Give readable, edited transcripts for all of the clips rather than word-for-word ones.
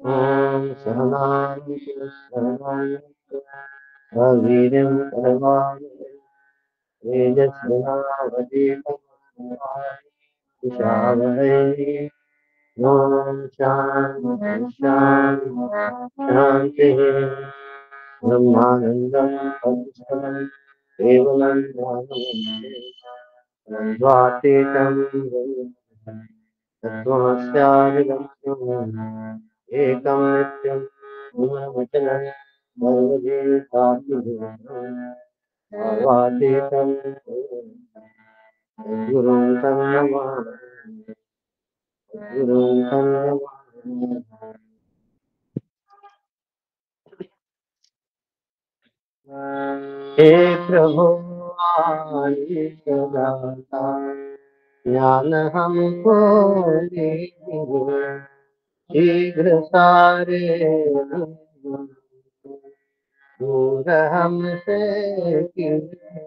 ॐ सहनानि सहनानि वीर्यं करवावहै तेजस्विनावधीतमस्तुमाविद्विषावहै ॐ शान्ति शान्तिः ब्रह्मानन्दं पवित्रं केवलं द्वातीतं तत्त्वमस्यादिगम्यम् एकं नित्यं गुणवचनं सर्वातीतं गुरुं तं नमामि गुरुं तं नमामि। हे प्रभु आदित्यदाता ज्ञान हमको दीजिए शीघ्र सारे दूर हमसे कीजिए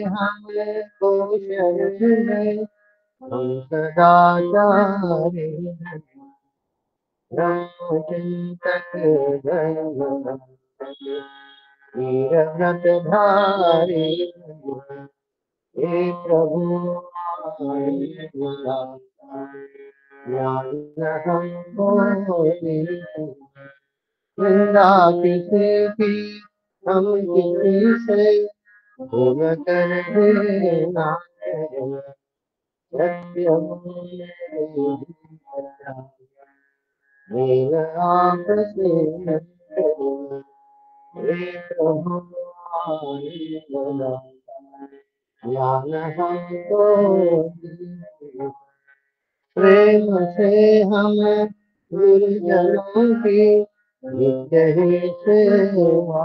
हमको शरण में हम सदाचारी ब्रह्मचिंतक धर्म वीर व्रत धारी हे प्रभु ज्ञान हमको निंदा किसी की हम किसी से भूल कर देना सत्य मेल आपसे हे प्रभु ज्ञान हमको प्रेम से हम गुरुजनों की नित्य ही सेवा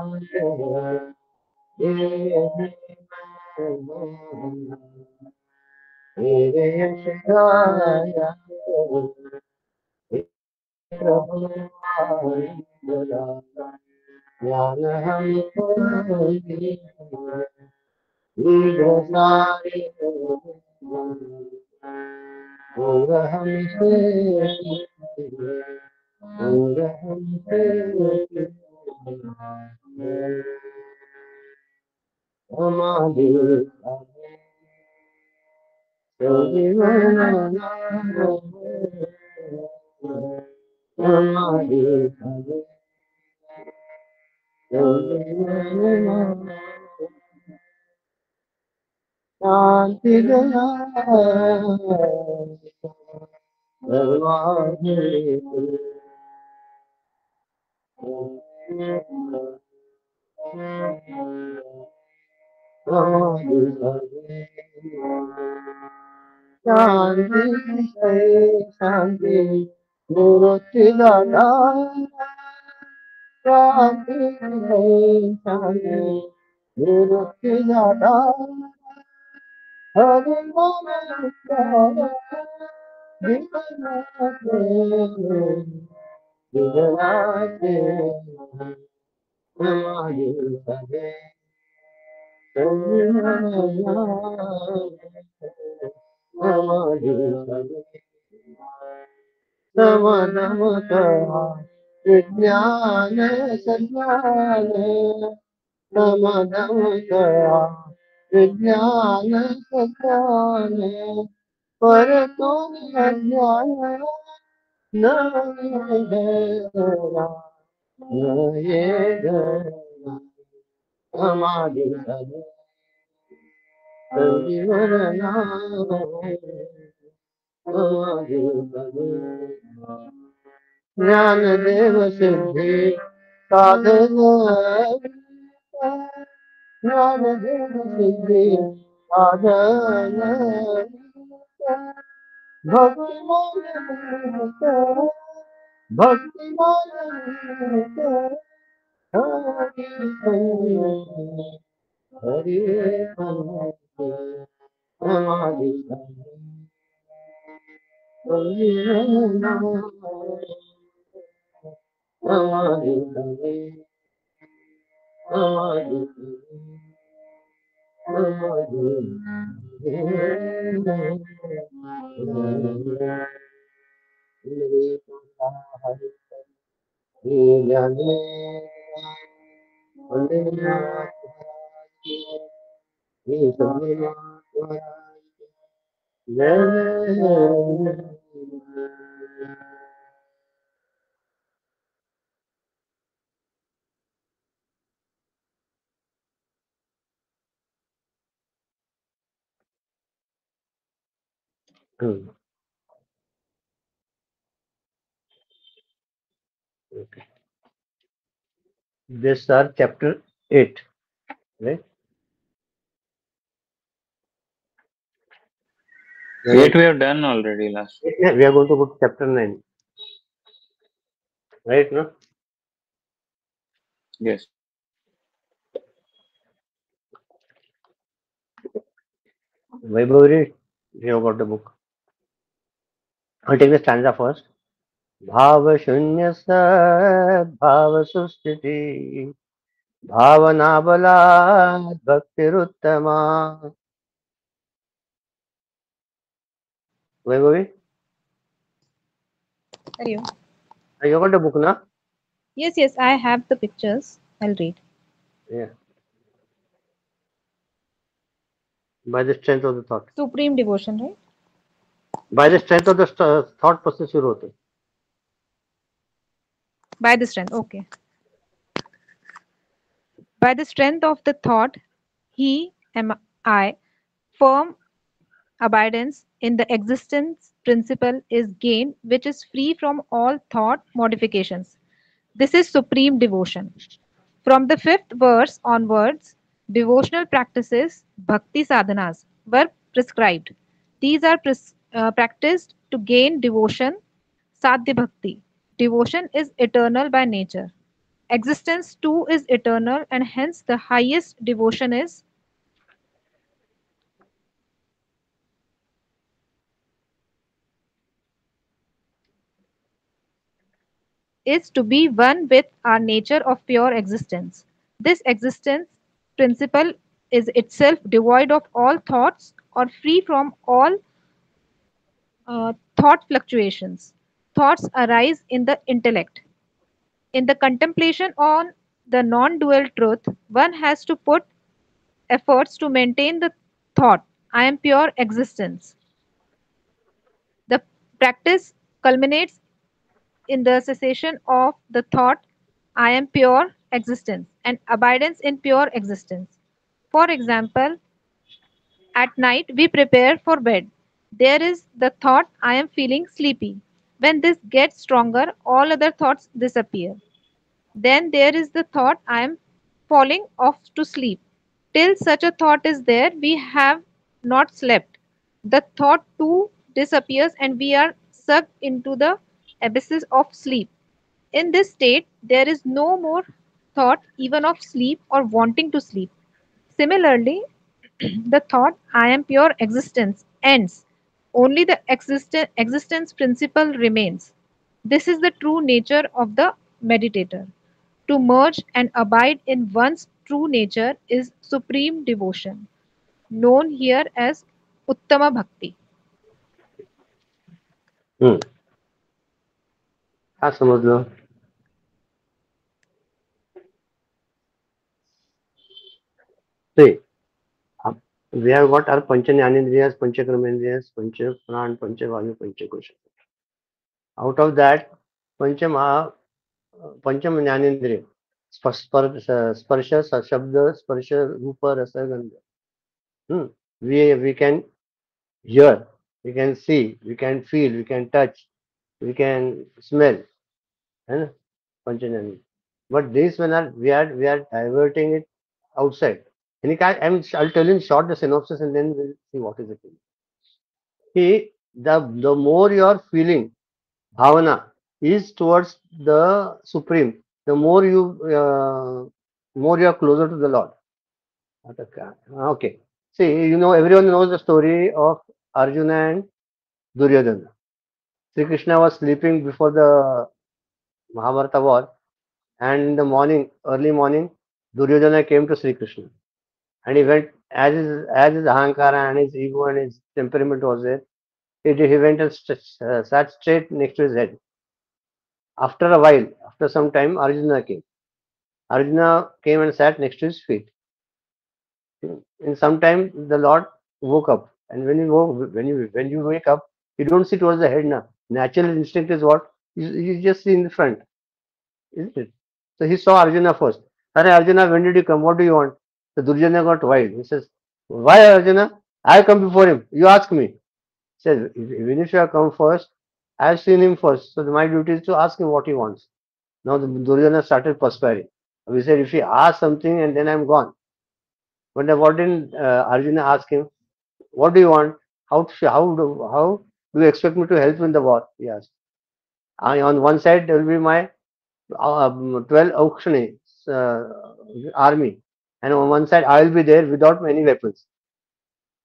तेरे यश गाया प्रभु ज्ञान हमको सारे पूरा हमसे पूरा हमसे हमारे शांति दया शांति शांति मूर्ति दाता शांति शांति मूर्ति दाता हरि विजनाते हमारे सगे हमारे सगे समनमत विज्ञान सज्ञान समनमत विज्ञान सज्ञान पर तुम अज्ञान न ये हमारी संजीवन ज्ञान देव सिद्धि साधन ज्ञान देव सिद्धि साधन भक्ति भक्ति हरि हमारी हमारी हमारी This are chapter 8, right? We are going Eight we have done already last week. we are going to go to chapter 9, right? No? Yes. Vaibhavi, you have got the book. I'll take the stanza first. भाव शून्य भाव सुस्थिति भावना बलात् भक्तिरुत्तमा. Vaibhavi, Are you? you got the book, na? Yes, yes, I have the pictures. I'll read. Yeah. By the strength of the thought. Supreme devotion, right? By the strength of the thought process you wrote it. By the strength. Okay. By the strength of the thought, he am I, firm abidance in the existence principle is gained, which is free from all thought modifications. This is supreme devotion. From the fifth verse onwards, devotional practices, bhakti sadhanas, were prescribed. These are practiced to gain devotion, sadhya bhakti. Devotion is eternal by nature. Existence too is eternal, and hence the highest devotion is to be one with our nature of pure existence. This existence principle is itself devoid of all thoughts or free from all thought fluctuations. Thoughts arise in the intellect. In the contemplation on the non dual truth, one has to put efforts to maintain the thought, I am pure existence. The practice culminates in the cessation of the thought, I am pure existence, and abidance in pure existence. For example, at night we prepare for bed. There is the thought, I am feeling sleepy. When this gets stronger, all other thoughts disappear. Then there is the thought, I am falling off to sleep. Till such a thought is there, we have not slept. The thought too disappears and we are sucked into the abysses of sleep. In this state, there is no more thought even of sleep or wanting to sleep. Similarly, the thought, I am pure existence, ends. Only the existence principle remains. This is the true nature of the meditator. To merge and abide in one's true nature is supreme devotion, known here as Uttama Bhakti. Hmm. हाँ समझ low. See, we have got our Pancha Jnanendriyas, Pancha Karmendriyas, Pancha Pran, Pancha Vayu, Pancha Kosha. Out of that, Pancha Maha, Pancham Jnanendriya, Sparsha, Shabda, Sparsha, Rupa, Rasa, Gandha. Hmm. We can hear, we can see, we can feel, we can touch, we can smell, and Panchajnani. But this one are we are diverting it outside. And I'll tell you in short the synopsis and then we'll see what is it. He the more you are feeling bhavana is towards the supreme, the more you are closer to the Lord. Okay. See, everyone knows the story of Arjuna and Duryodhana. Sri Krishna was sleeping before the Mahabharata war, and in the morning, early morning, Duryodhana came to Sri Krishna, and he went as his ahankara and his ego and his temperament was there. He went and sat straight next to his head. After a while, after some time, Arjuna came. Arjuna came and sat next to his feet. In some time, the Lord woke up, and when you wake up, you don't see towards the head now. Natural instinct is what you just see in the front, isn't it? So he saw Arjuna first. Arre Arjuna, when did you come? What do you want? The Durjana got wild. He says, why Arjuna? I come before him. You ask me. He says, even if you have come first, I have seen him first. So my duty is to ask him what he wants. Now the Duryodhana started perspiring. We said, if he asks something and then I'm gone. But what didn't Arjuna ask him? What do you want? How do you expect me to help you in the war? He asked. On one side there will be my 12 Aukshani army, and on one side I will be there without any weapons.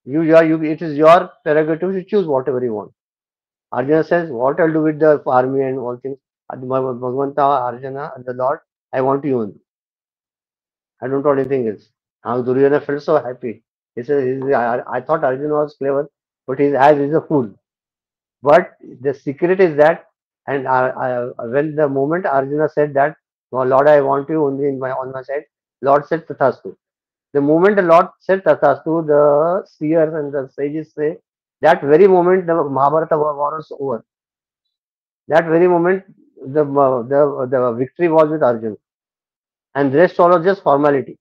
It is your prerogative to choose whatever you want. Arjuna says, what I'll do with the army and all things. Bhagavanta, Arjuna, the Lord, I want you only. I don't want anything else. Now Duryodhana felt so happy. He said, I thought Arjuna was clever, but he's a fool. But the secret is that, and when the moment Arjuna said that, "Oh, Lord, I want you only on my side," Lord said Tathastu. The moment the Lord said Tathastu, the seers and the sages say that very moment the Mahabharata war was over. That very moment the victory was with Arjuna, and the rest all was just formality.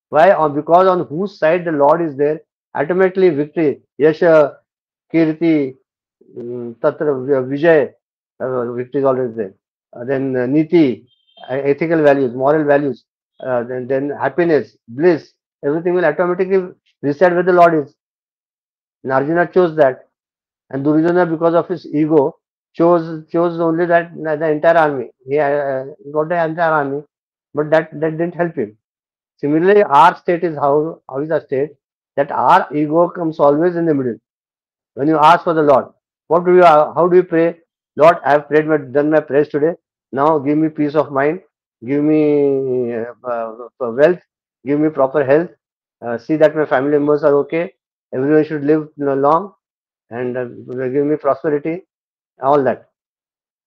Why? Because on whose side the Lord is there, ultimately victory, Yasha, Kirti, Tatra, Vijay, victory is always there. Then Niti, ethical values, moral values, then happiness, bliss, everything will automatically reside where the Lord is. And Arjuna chose that. And Duryodhana, because of his ego, chose only that the entire army. He got the entire army, but that didn't help him. Similarly, our state is how is our state that our ego comes always in the middle. When you ask for the Lord, how do you pray? Lord, I have done my prayers today. Now give me peace of mind, give me wealth, give me proper health. See that my family members are okay. Everyone should live long and give me prosperity. All that.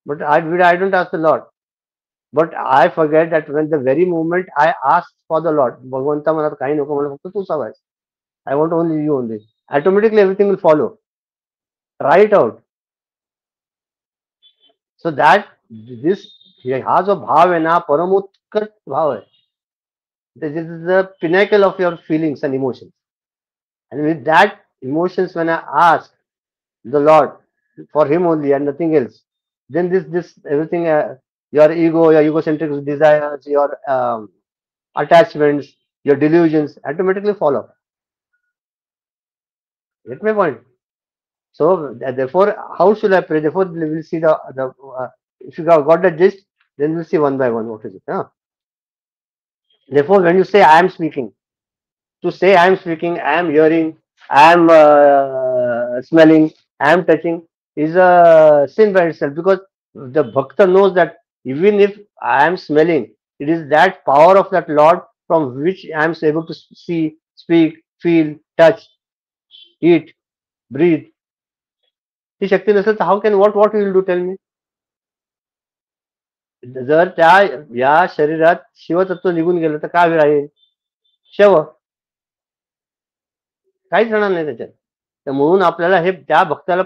But I don't ask the Lord. But I forget that when the very moment I ask for the Lord, भगवंता मला काही नको, मला फक्त तूच हवायस. I want only you only. Automatically everything will follow. Try it out. So that this हा जो भाव आहे ना परमोत्कट भाव आहे. This is the pinnacle of your feelings and emotions. And with that emotions, when I ask the Lord for Him only and nothing else, then this everything, your ego, your egocentric desires, your attachments, your delusions automatically fall off. Get my point? So therefore, how should I pray? Therefore, we will see the if you got the gist, then we'll see one by one what is it. Huh? Therefore, when you say I am speaking, to say I am speaking, I am hearing, I am smelling, I am touching is a sin by itself, because the bhakta knows that even if I am smelling, it is that power of that Lord from which I am able to see, speak, feel, touch, eat, breathe. ती शक्ती नसेल तर how can what you will do, tell me? जर त्या या शरीरात शिवतत्व निघून गेलं तर काय राहील? शव. काहीच राहणार नाही त्याच्यात. तर म्हणून आपल्याला हे त्या भक्ताला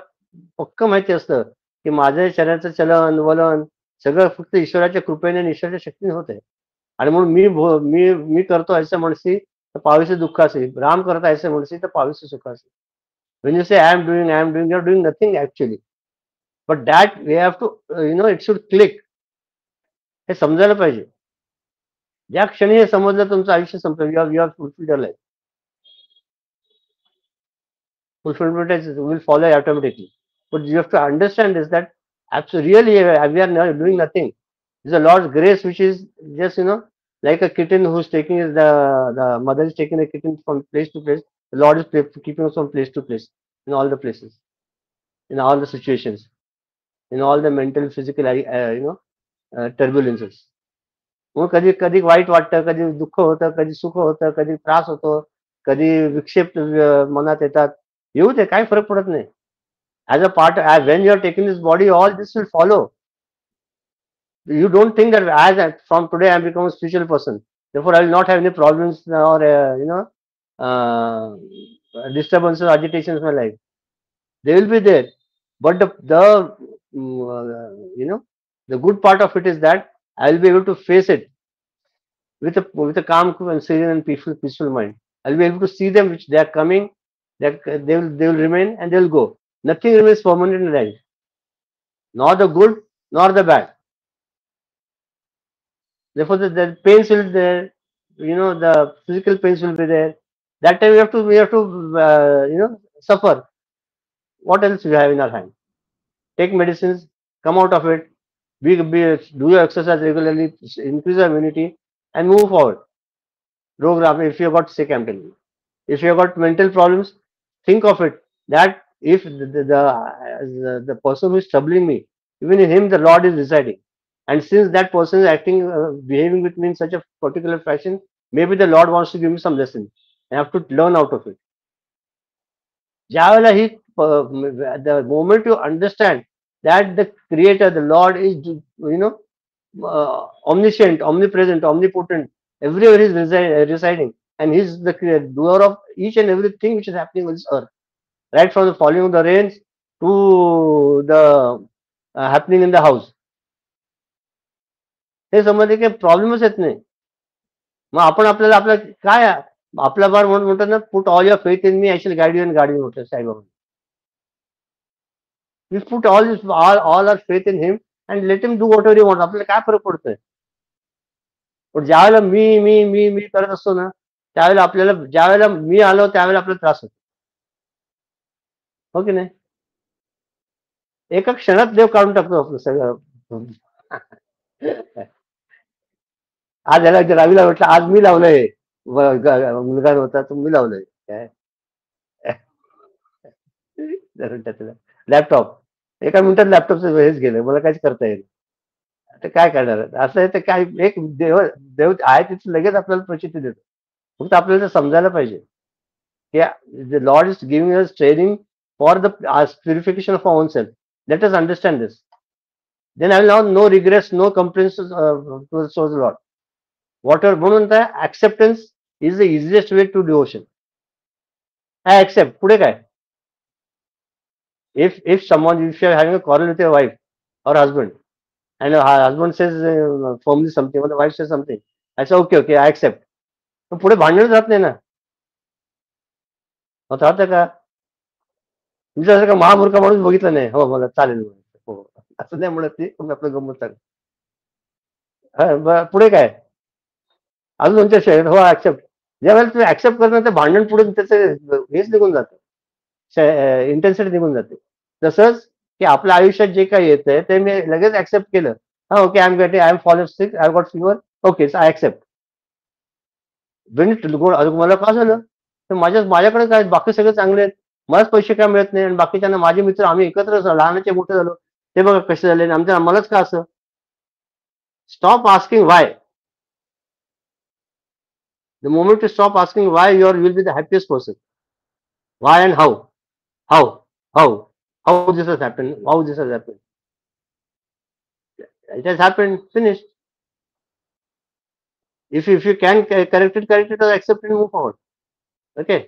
पक्क माहिती असतं की माझ्या शरीराचं चलन वलन सगळं फक्त ईश्वराच्या कृपेने आणि ईश्वराच्या शक्तीने होत आहे. आणि म्हणून मी करतो ऐसे म्हणशी तर पाविसे दुःखाचे, राम करता ऐसे म्हणशी तर पाविसे सुखाचे. When you say I am doing, you are doing nothing actually. But that we have to, it should click. हे समजायला पाहिजे. ज्या क्षणी हे समजलं तुमचं आयुष्य संपलं. You have fulfilled your life. Fulfillment will follow automatically. But you have to understand is that absolutely really we are not doing nothing. It's the Lord's grace which is just like a kitten who's taking the mother is taking the kitten from place to place. The Lord is keeping us from place to place in all the places, in all the situations, in all the mental, physical, turbulences. मग कधी कधी वाईट वाटतं, कधी दुःख होतं, कधी सुख होतं, कधी त्रास होतो, कधी विक्षेप मनात येतात. येऊ दे, काही फरक पडत नाही. As a part, when you are taking this body, all this will follow. You don't think that from today I am become a spiritual person, therefore I will not have any problems or disturbances, agitations in my life. They will be there, but the good part of it is that I will be able to face it with a calm and serene and peaceful mind. I'll be able to see them which they are coming, that they will remain and they will go. Nothing remains permanent in life, nor the good nor the bad. Therefore, the pains will be there. The physical pains will be there. That time we have to suffer. What else we have in our hand? Take medicines, come out of it. Do your exercise regularly, increase your immunity, and move forward. Program. If you got sick, I'm telling you. If you got mental problems, think of it. That if the person who is troubling me, even in him, the Lord is residing. And since that person is behaving with me in such a particular fashion, maybe the Lord wants to give me some lesson. I have to learn out of it. ज्यावेळेला ही the moment you understand that the Creator, the Lord is, omniscient, omnipresent, omnipotent, everywhere He is residing, and He is the doer of each and everything which is happening on this earth, right from the falling of the rains to the happening in the house. हे समजले की प्रॉब्लेमच येत नाही. मग आपण आपल्याला आपलं काय आपला बार म्हणून म्हणतो ना, put all your faith in me, I shall guide you and guard you म्हटलं Saibaba. We put all our faith in him and let him do whatever you want. आपल्याला काय फरक पडतोय. पण ज्यावेळेला मी करत असतो ना, त्यावेळेला आपल्याला ज्यावेळेला मी आलो त्यावेळेला आपल्याला त्रास होतो. हो की नाही. एका क्षणात देव काढून टाकतो आपलं सगळं. आज याला रवीला म्हटलं आज मी लावलंय, मुलगा होता तर मी लावलंय काय लॅपटॉप. एका मिनिटात लॅपटॉपचं हेच गेलं, मला काहीच करता येईल. आता काय करणार असं आहे. तर काय एक देव आहे तिथे लगेच आपल्याला प्रचिती देतो. फक्त आपल्याला समजायला पाहिजे की the Lord is giving us training for the purification of our own self. Let us understand this. Then I will not no regrets, no complaints to the Lord. Whatever म्हणून acceptance is the easiest way to devotion. I accept. पुढे काय. If you are having a quarrel with your wife or husband, and your husband says firmly something, or the wife says something, I say okay, I accept. तर पुढे भांडण जात नाही ना. राहतं का. तुमच्यासारखा महामूर्ख माणूस बघितला नाही. हो मला चालेल हो असं नाही म्हणत ती आपलं गंमत चालेल. पुढे काय. अजून तुमच्या शेअर हो ऍक्सेप्ट. ज्यावेळेला तुम्ही ऍक्सेप्ट करणार तर भांडण पुढे त्याचं हेच निघून जातं, इंटेन्सिटी निघून जाते. तसंच की आपल्या आयुष्यात जे काही येतंय ते मी लगेच ऍक्सेप्ट केलं. हा okay, I am fall sick, I got fever, okay I accept. मला का झालं तर माझ्याकडे काय बाकी सगळे चांगले आहेत, मलाच पैसे काय मिळत नाही, आणि बाकीच्यांना माझे मित्र आम्ही एकत्र लहानाचे मोठे झालो ते बघा कसे झाले, आमच्या मलाच का असं. Stop asking Y. The moment you stop asking why, you will be the happiest person. Why and how? How this has happened? How this has happened? It has happened. Finished. If you can correct it or accept it, move forward. Okay.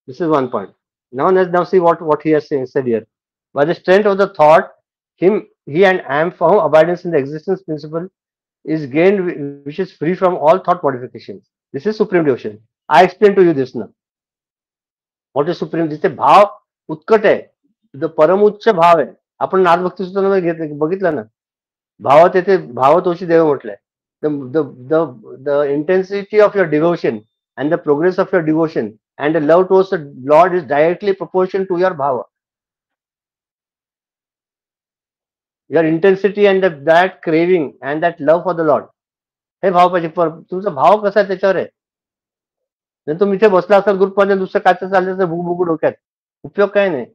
This is one point. Now see what he has said here. By the strength of the thought, he and I am found abidance in the existence principle is gained, which is free from all thought modifications. This is supreme devotion. I explained to you this now. What is supreme? जिथे भाव उत्कट आहे, जो परमोच्च भाव आहे. आपण नादभक्ती सुद्धा बघितलं ना, भावात येथे भावतोषी देव म्हटलंय. The intensity of your devotion and the progress of your devotion and the love towards the Lord is directly proportional to your bhava. Your intensity and that craving and that love for the Lord, हे भाव पाहिजे. तुमचा भाव कसा आहे त्याच्यावर आहे. नाही तुम्ही इथे बसला असाल ग्रुपमध्ये, दुसरं काय तर चाललं तर भूक डोक्यात, उपयोग काय नाही.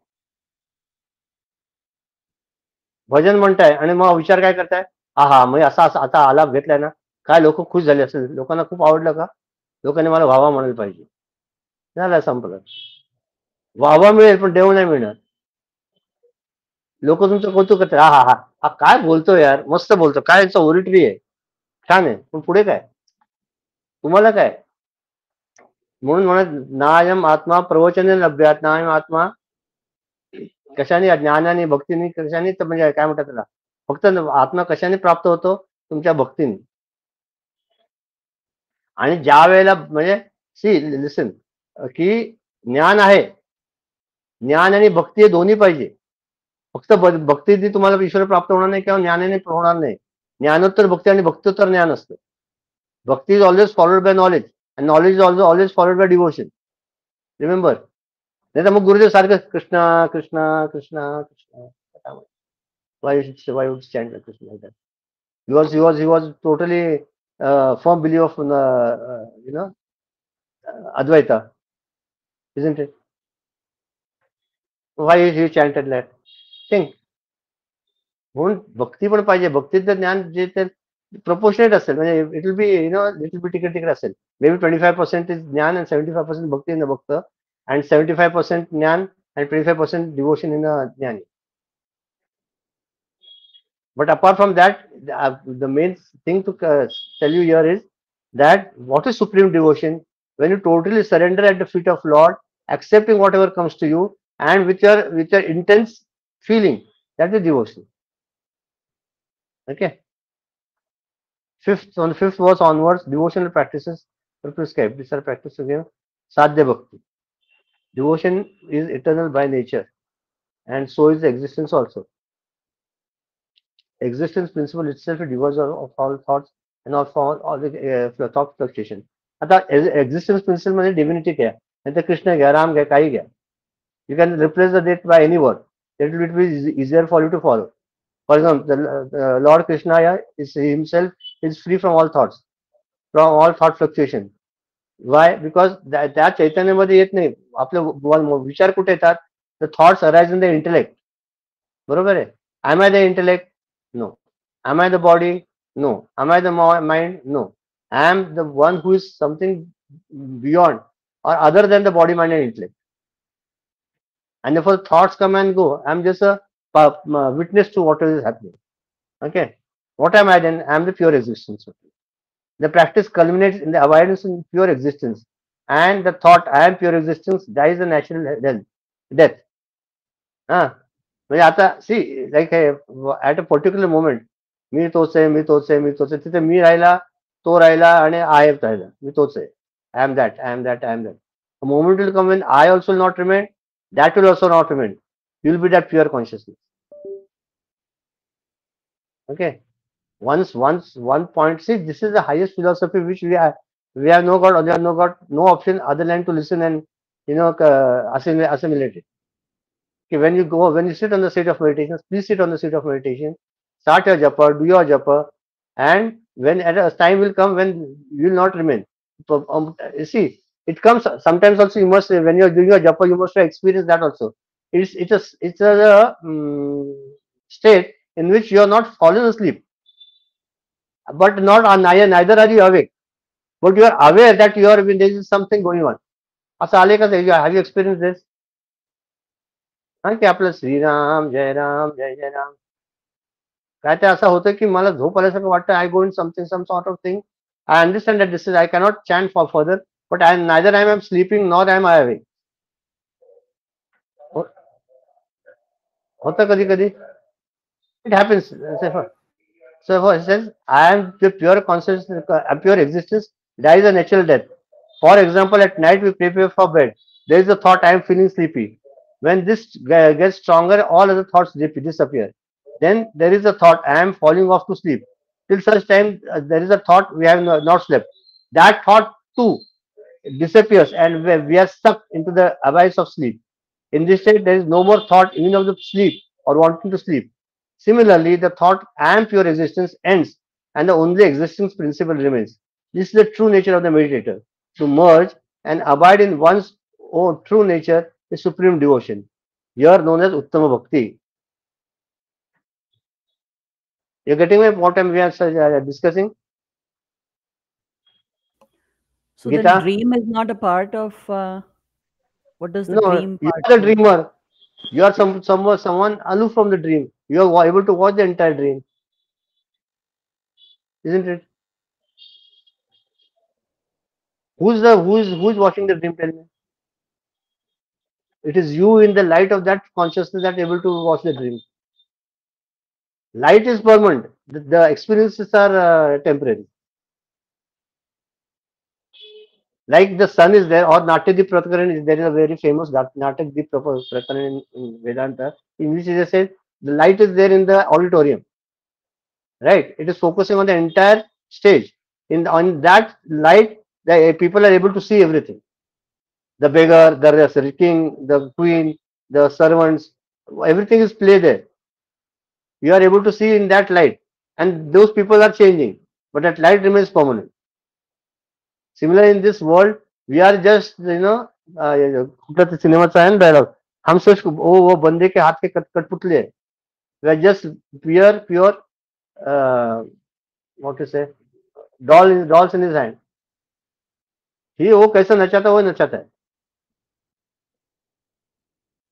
भजन म्हणताय आणि मग विचार काय करताय, हा मग असा आता आलाप घेतलाय ना, काय लोक खुश झाले असेल, लोकांना खूप आवडलं का, लोकांनी मला व्हावा म्हणायला पाहिजे. झालं संपलं. व्हावा मिळेल पण देव नाही मिळणार. लोक तुमचं कौतुक करतात, हा हा हा हा काय बोलतो यार, मस्त बोलतो, काय याचा ओरिटरी आहे, छान आहे, पण पुढे काय, तुम्हाला काय. म्हणून म्हणत नायम आत्मा प्रवचने लभ्यात, नायम आत्मा कशाने, ज्ञानाने भक्तीने, कशाने, तर म्हणजे काय म्हणतात त्याला, फक्त आत्मा कशाने प्राप्त होतो, तुमच्या भक्तीने. आणि ज्या वेळेला म्हणजे सी लिसन की ज्ञान आहे, ज्ञान आणि भक्ती हे दोन्ही पाहिजे. फक्त भक्ती तुम्हाला ईश्वर प्राप्त होणार नाही किंवा ज्ञानाने होणार नाही. ज्ञानोत्तर भक्ती आणि भक्त्योत्तर ज्ञान असतं. Bhakti is always followed by knowledge and knowledge is also always followed by devotion. Remember. नाही तर मग गुरुदेव सारखं Krishna Krishna Krishna Krishna, why would chant like Krishna like that? He was totally firm believer of Advaita, isn't it? Why he chanted that? Think. म्हणून भक्ती पण पाहिजे. भक्तीचं ज्ञान जे ते प्रपोर्शनेट असेल, म्हणजे इट विल बी लिटल बी तिकडे तिकडे असेल. मे बी 25% इज ज्ञान अँड 75% भक्ती इन द भक्त अँड 75% ज्ञान अँड 25% डिवोशन इन द ज्ञानी. But apart from that, the main thing to tell you here is that what is supreme devotion? When you totally surrender at the feet of Lord, accepting whatever comes to you, and with your intense feeling, that is devotion. Okay. On the fifth verse onwards, devotional practices are prescribed. These are practices again. Sadhya Bhakti. Devotion is eternal by nature, and so is the existence also. Existence principle itself is divorce of all thoughts and of all the thought fluctuation. आता existence principle म्हणजे divinity घ्या, नाही तर कृष्ण घ्या, राम घ्या, काही घ्या. You can replace the date by any word. It will be easier for you to follow. For example, the Lord Krishna is himself is free from all thoughts, from all thought fluctuation. Why? Because त्या चैतन्यामध्ये येत नाही. आपले विचार कुठे येतात? The thoughts arise in the intellect. बरोबर आहे. Am I the intellect? No. Am I the body? No. Am I the mind? No. I am the one who is something beyond or other than the body, mind, and intellect. And therefore, thoughts come and go. I'm just a witness to what is happening. Okay. What am I then? I am the pure existence. The practice culminates in the avoidance in pure existence. And the thought, I am pure existence, dies a natural death. हा, म्हणजे आता see like at a particular moment मी तोच आहे, मी तोच आहे, मी तोच आहे, तिथे मी राहिला, तो राहिला आणि आय राहिला, मी तोच आहे. I am that, I am that, I am that. Moment will come when I also not remain, that will also not remain. You will be that pure consciousness. Okay. Once one point, see, this is the highest philosophy which we have no got no option other than to listen and assimilate it. Okay, when you sit on the seat of meditation, please sit on the seat of meditation, start your japa, do your japa, and when at a time will come when you will not remain. You see, it comes sometimes also. You must, when you are doing your japa, you must experience that also. It's a state in which you are not fallen asleep, but neither are you awake, but you are aware that there is something going on. असं आले का? Have you experienced this? हा, की आपलं श्रीराम जय राम जय जय राम, काय ते असं होतं की मला झोप आल्यासारखं वाटतं. I go in something, some sort of thing. I understand that this is, I cannot chant for further, but I neither I am sleeping nor I am I awake. होतं कधी कधी. It happens. So it says, I am the pure consciousness, pure existence. There is a natural death. For example, at night we prepare for bed. There is a thought, I am feeling sleepy. When this gets stronger, all other thoughts disappear. Then there is a thought, I am falling off to sleep. Till such time, there is a thought, we have not slept. That thought too disappears, and we are stuck into the abyss of sleep. In this state, there is no more thought even of the sleep or wanting to sleep. Similarly, the thought I am pure existence ends, and the only existence principle remains. This is the true nature of the meditator. To merge and abide in one's own true nature is supreme devotion. Here known as Uttama Bhakti. You're getting what we are discussing? So Gita? then dream is not a part of what does the No, dream you part are the mean? dreamer. You are someone aloof from the dream. You are able to watch the entire dream, isn't it? Who's watching the dream? Tell me. It is you in the light of that consciousness that able to watch the dream. Light is permanent. The experiences are temporary. Like the sun is there, or Natyadip Prakaran is there is a very famous Natyadip Prakaran in Vedanta, in which it says the light is there in the auditorium, right? It is focusing on the entire stage. On that light, the people are able to see everything. The beggar, the king, the queen, the servants, everything is play there. You are able to see in that light, and those people are changing, but that light remains permanent. Similar in this world, we are just कुठला तो सिनेमाचा आहे ना dialogue, हम सोच वो बंदे के हाथ के कठपुतले हैं. We are just pure what to say, dolls in his hand. वो कैसा नचाता है वो नचाता है.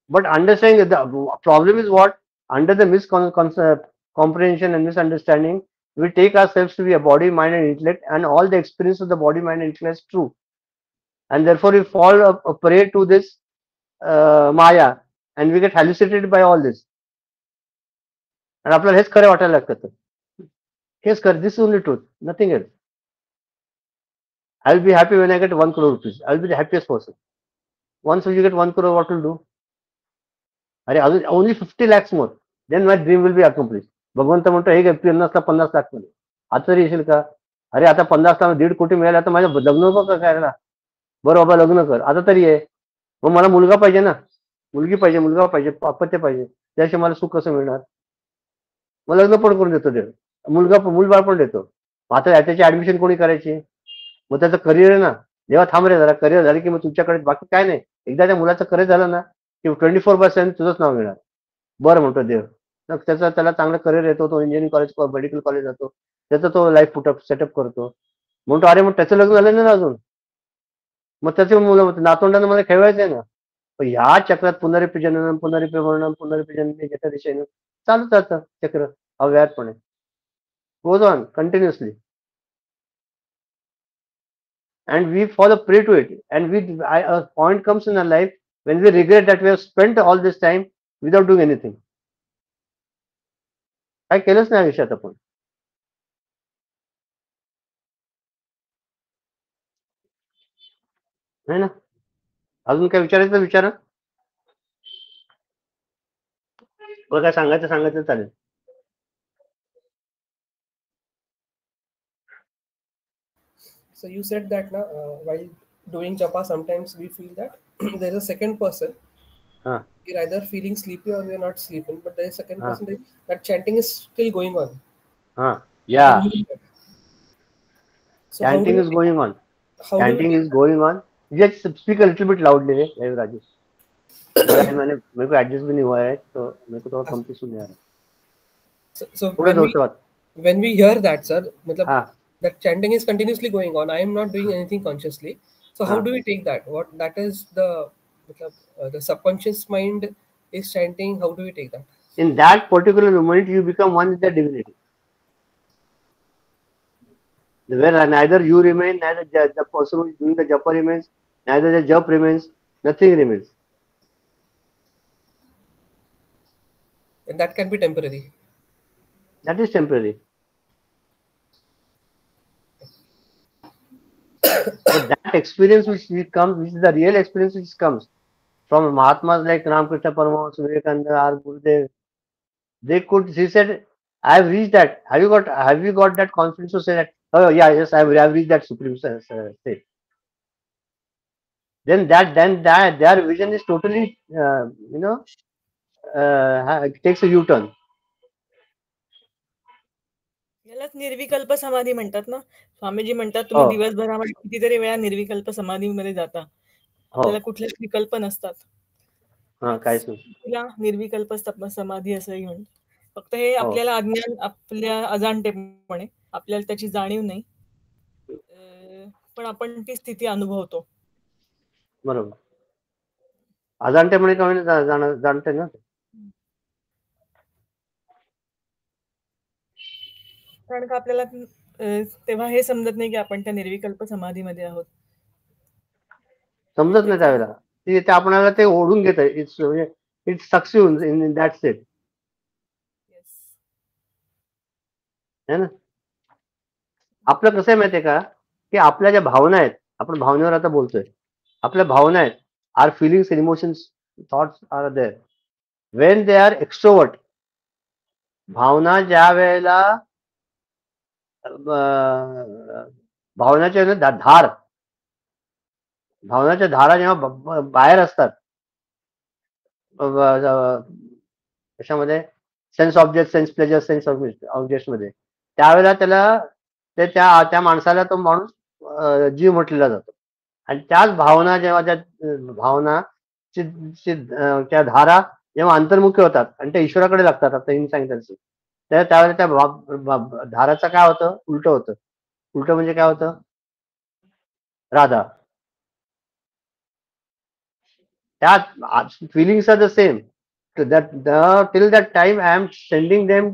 But understanding the problem is what, under the comprehension and misunderstanding, we take ourselves to be a body, mind, and intellect, and all the experience of the body, mind, and intellect is true. And therefore, we fall a prey to this Maya, and we get hallucinated by all this. And आपल्याला हेच खरं वाटायला लागतं. हेच खरं, this is only truth, nothing else. I will be happy when I get 1 crore rupees. I will be the happiest person. Once you get 1 crore, what will do? Only 50 lakhs more. Then my dream will be accomplished. भगवंत म्हणतो हे 50 लाख मध्ये आता तरी येशील का? अरे आता 50 लाख 1.5 कोटी मिळाले, आता माझं लग्न नको का करायला? बरं बाबा लग्न कर आता तरी आहे. मग मला मुलगा पाहिजे ना, मुलगी पाहिजे, मुलगा पाहिजे, अपत्य पाहिजे, त्याशिवाय मला सुख कसं मिळणार? मग लग्न पण करून देतो देव, मूलबाळ पण देतो. आता त्याची ऍडमिशन कोणी करायची? मग त्याचं करिअर आहे ना, जेव्हा थांब रे जरा, करिअर झालं की मग तुमच्याकडे बाकी काय नाही. एकदा त्या मुलाचं करिअर झालं ना की 24/7 तुझंच नाव घेणार. बरं म्हणतो देव. मग त्याला चांगलं करिअर येतो, तो इंजिनिअरिंग कॉलेज, मेडिकल कॉलेज जातो, त्याचा तो लाईफ सेटअप करतो. म्हणतो अरे मग त्याचं लग्न झालं ना अजून, मग त्याचे मुलं नातवंडांना मला खेळवायचं आहे ना. पण ह्या चक्रात पुनरिप्रजनन पुनरिप्रवर्णन पुनरिप्रजनन याच्या दिशेने चालूच जातं चक्र अव्याहतपणे. Goes on continuously. And we fall a prey to it. And a point comes in our life when we regret that we have spent all this time without doing anything. काय केलंच नाही आयुष्यात आपण. है ना? अजून काय विचारायचं विचारा. बरं काय सांगायचं चालेल. So you said that while doing japa, sometimes we feel that there is a second person. We're either feeling sleepy or we're not sleeping, but there is a second person that chanting is still going on. Yeah. So chanting is going on. Chanting is going on. Just speak a little bit loudly, Rajesh. मेरे को adjust भी नहीं हुआ है, तो मेरे को थोड़ा कम से सुन आ रहा है. So when we hear that, sir, मतलब that chanting is continuously going on. I am not doing anything consciously. So how do we take that? What that is the subconscious mind is chanting. How do we take that? In that particular moment, you become one with the divinity. Where neither you remain, neither the person who is doing the japa remains, neither the jap remains, nothing remains. And that can be temporary. That is temporary. But that experience which comes, which is the real experience which comes from Mahatmas like Ramakrishna Paramahansa, Vivekananda, or Gurudev, he said, I have reached that. Have you got that confidence to say that, oh yeah, yes, I have reached that supreme state? Then their vision is totally, takes a U-turn. यालाच निर्विकल्प समाधी म्हणतात ना. स्वामीजी म्हणतात तुम्ही दिवसभरामध्ये कितीतरी वेळा निर्विकल्प समाधीमध्ये जाता, आपल्याला कुठलेच विकल्प नसतात. तुला निर्विकल्प समाधी असंही म्हणतात. फक्त हे आपल्याला अज्ञान, आपल्या अजाणतेपणे आपल्याला त्याची जाणीव नाही, पण आपण ती स्थिती अनुभवतो. बरोबर. अजाणतेपणे का होईना जाणते ना. कारण का आपल्याला तेव्हा हे समजत नाही की आपण त्या निर्विकल्प समाधीमध्ये आहोत. समजत नाही त्यावेळेला ते आपल्याला ते ओढून घेत आहे. It's successive in that state. है ना. आपलं कसं आहे माहितीये का की आपल्या ज्या भावना आहेत, आपण भावनेवर आता बोलतोय, आपल्या भावना आहेत, our feelings, emotions, thoughts are there when they are extrovert. भावना ज्या वेळेला भावनाच्या भावनाच्या धारा जेव्हा बाहेर असतात कशामध्ये, sense object, sense pleasure, sense object मध्ये, त्यावेळेला त्याला त्या माणसाला तो माणूस जीव म्हटलेला जातो. आणि त्याच भावना जेव्हा त्या भावनाची त्या धारा जेव्हा अंतर्मुखी होतात आणि त्या ईश्वराकडे लागतात, आता हिंद सांगितलं त्यावेळेला त्या धाराचं काय होतं, उलट होतं. उलट म्हणजे काय होतं, राधा. त्या feelings are the same. Till that time I am sending them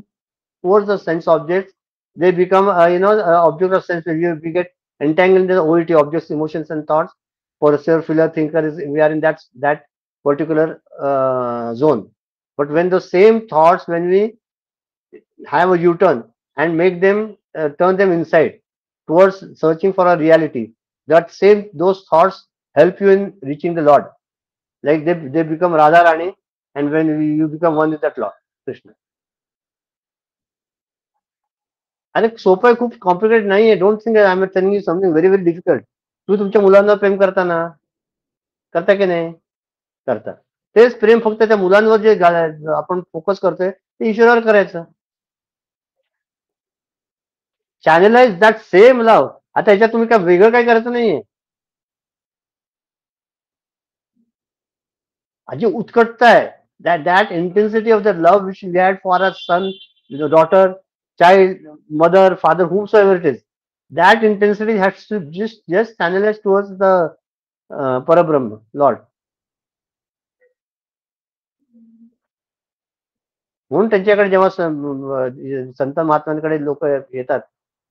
towards the sense objects. They become object of sense. We get entangled in the OET, objects, emotions and thoughts. For a self-filler thinker, we are in that particular zone. But when the same thoughts, when we have a U-turn and make them turn them inside towards searching for a reality, those thoughts help you in reaching the Lord. Like they become Radha Rani, and when you become one with that Lord Krishna. अरे सोपं आहे, खूप complicated नाही आहे. Don't think I am telling you something very very difficult. तू तुमच्या मुलांना प्रेम करताना करता की नाही करता, तेच प्रेम फक्त त्या मुलांवर जे आपण फोकस करतोय ते ईश्वरावर करायचं. Channelise that same love. आता याच्यात तुम्ही काय वेगळं काय करायचं नाहीये. जी उत्कटता आहे, that intensity of the love which we had for our son, daughter, child, mother, father, whomsoever it is, that intensity has to just channelize towards the Parabrahma, Lord. म्हणून त्यांच्याकडे जेव्हा संत महात्म्यांकडे लोक येतात,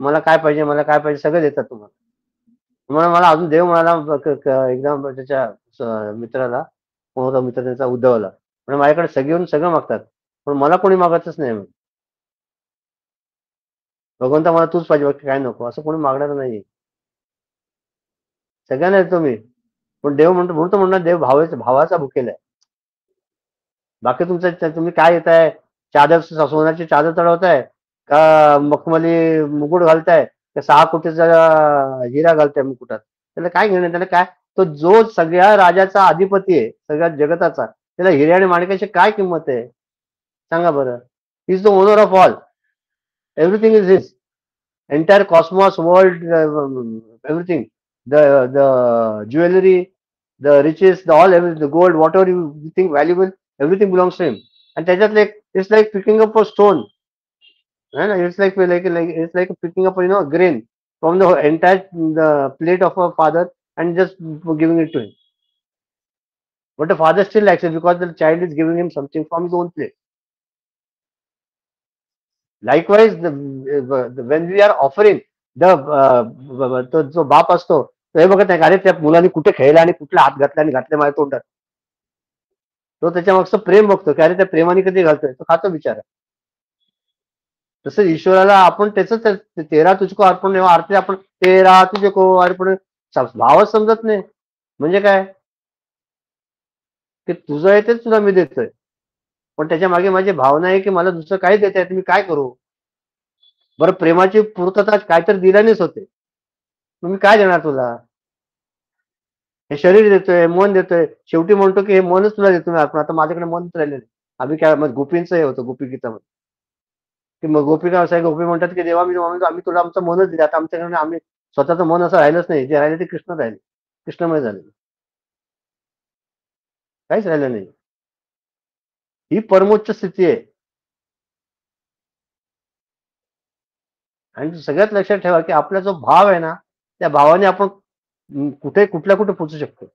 मला काय पाहिजे, मला काय पाहिजे, सगळं देतात तुम्हाला. मला अजून देव म्हणाला एकदम त्याच्या मित्राला, कोणता मित्र त्यांचा उद्धवला, म्हणजे माझ्याकडे सगळे सगळं मागतात, पण मला कोणी मागतच नाही. भगवंता मला तूच पाहिजे, बाकी काय नको, असं कोणी मागणार नाही. सगळ्यांना येतो मी, पण देव म्हणणार देव भावाचा भुकेला आहे. बाकी तुम्ही काय येताय, चादर सोन्याची चादर चढवताय का, मखमली मुकुट घालताय का, 6 कोटीचा हिरा घालताय मुकुटात, त्याला काय घेणं, त्याला काय. तो जो सगळ्या राजाचा अधिपती आहे, सगळ्या जगताचा, त्याला हिरे आणि माणिकाची काय किंमत आहे सांगा बरं. He is the owner of all. Everything is his. Entire Cosmos, world, everything, the jewelry, the riches, the gold, whatever you think valuable, everything belongs to him. And त्याच्यात it's like picking up a stone. It's like picking up a grain from the entire plate of a father and just giving it to him. But the father still likes it because the child is giving him something from his own plate. Likewise, when we are offering जो बाप असतो, हे बघत नाही, अरे त्या मुलांनी कुठे खेळला आणि कुठला हात घातला आणि घातले माझ्या तोंडात. तो त्याच्या मागचं प्रेम बघतो की अरे त्या प्रेमाने कधी घालतोय, तो खातो बिचारा. तसं ईश्वराला आपण त्याच तेरा तुझको अर्पण, आरती आपण तेरा तुझको अर्पण, भावच समजत नाही. म्हणजे काय की तुझं आहे तेच तुला मी देतोय, पण त्याच्या मागे माझी भावना आहे की मला दुसरं काय देत आहे, मी काय करू बरं. प्रेमाची पूर्तता काहीतरी दिल्यानेच होते, मी काय देणार तुला. हे शरीर देतोय, मन देतोय, शेवटी म्हणतो की हे मनच तुला देतो मी अर्पण. आता माझ्याकडे मनच राहिले नाही. आम्ही काय गोपींचं हे होतं गोपी गीतामध्ये की मग गोपिका असं गोपी म्हणतात की देवा मी आम्ही तुला आमचं मनच दिलं, आता आमच्याकडे आम्ही स्वतःचं मन असं राहिलंच नाही, जे राहिले ते कृष्ण राहिले, कृष्णमय झाले, काहीच राहिलं नाही. ही परमोच्च स्थिती आहे. आणि सगळ्यात लक्षात ठेवा की आपला जो भाव आहे ना, त्या भावाने आपण कुठे पोहोचू शकतो.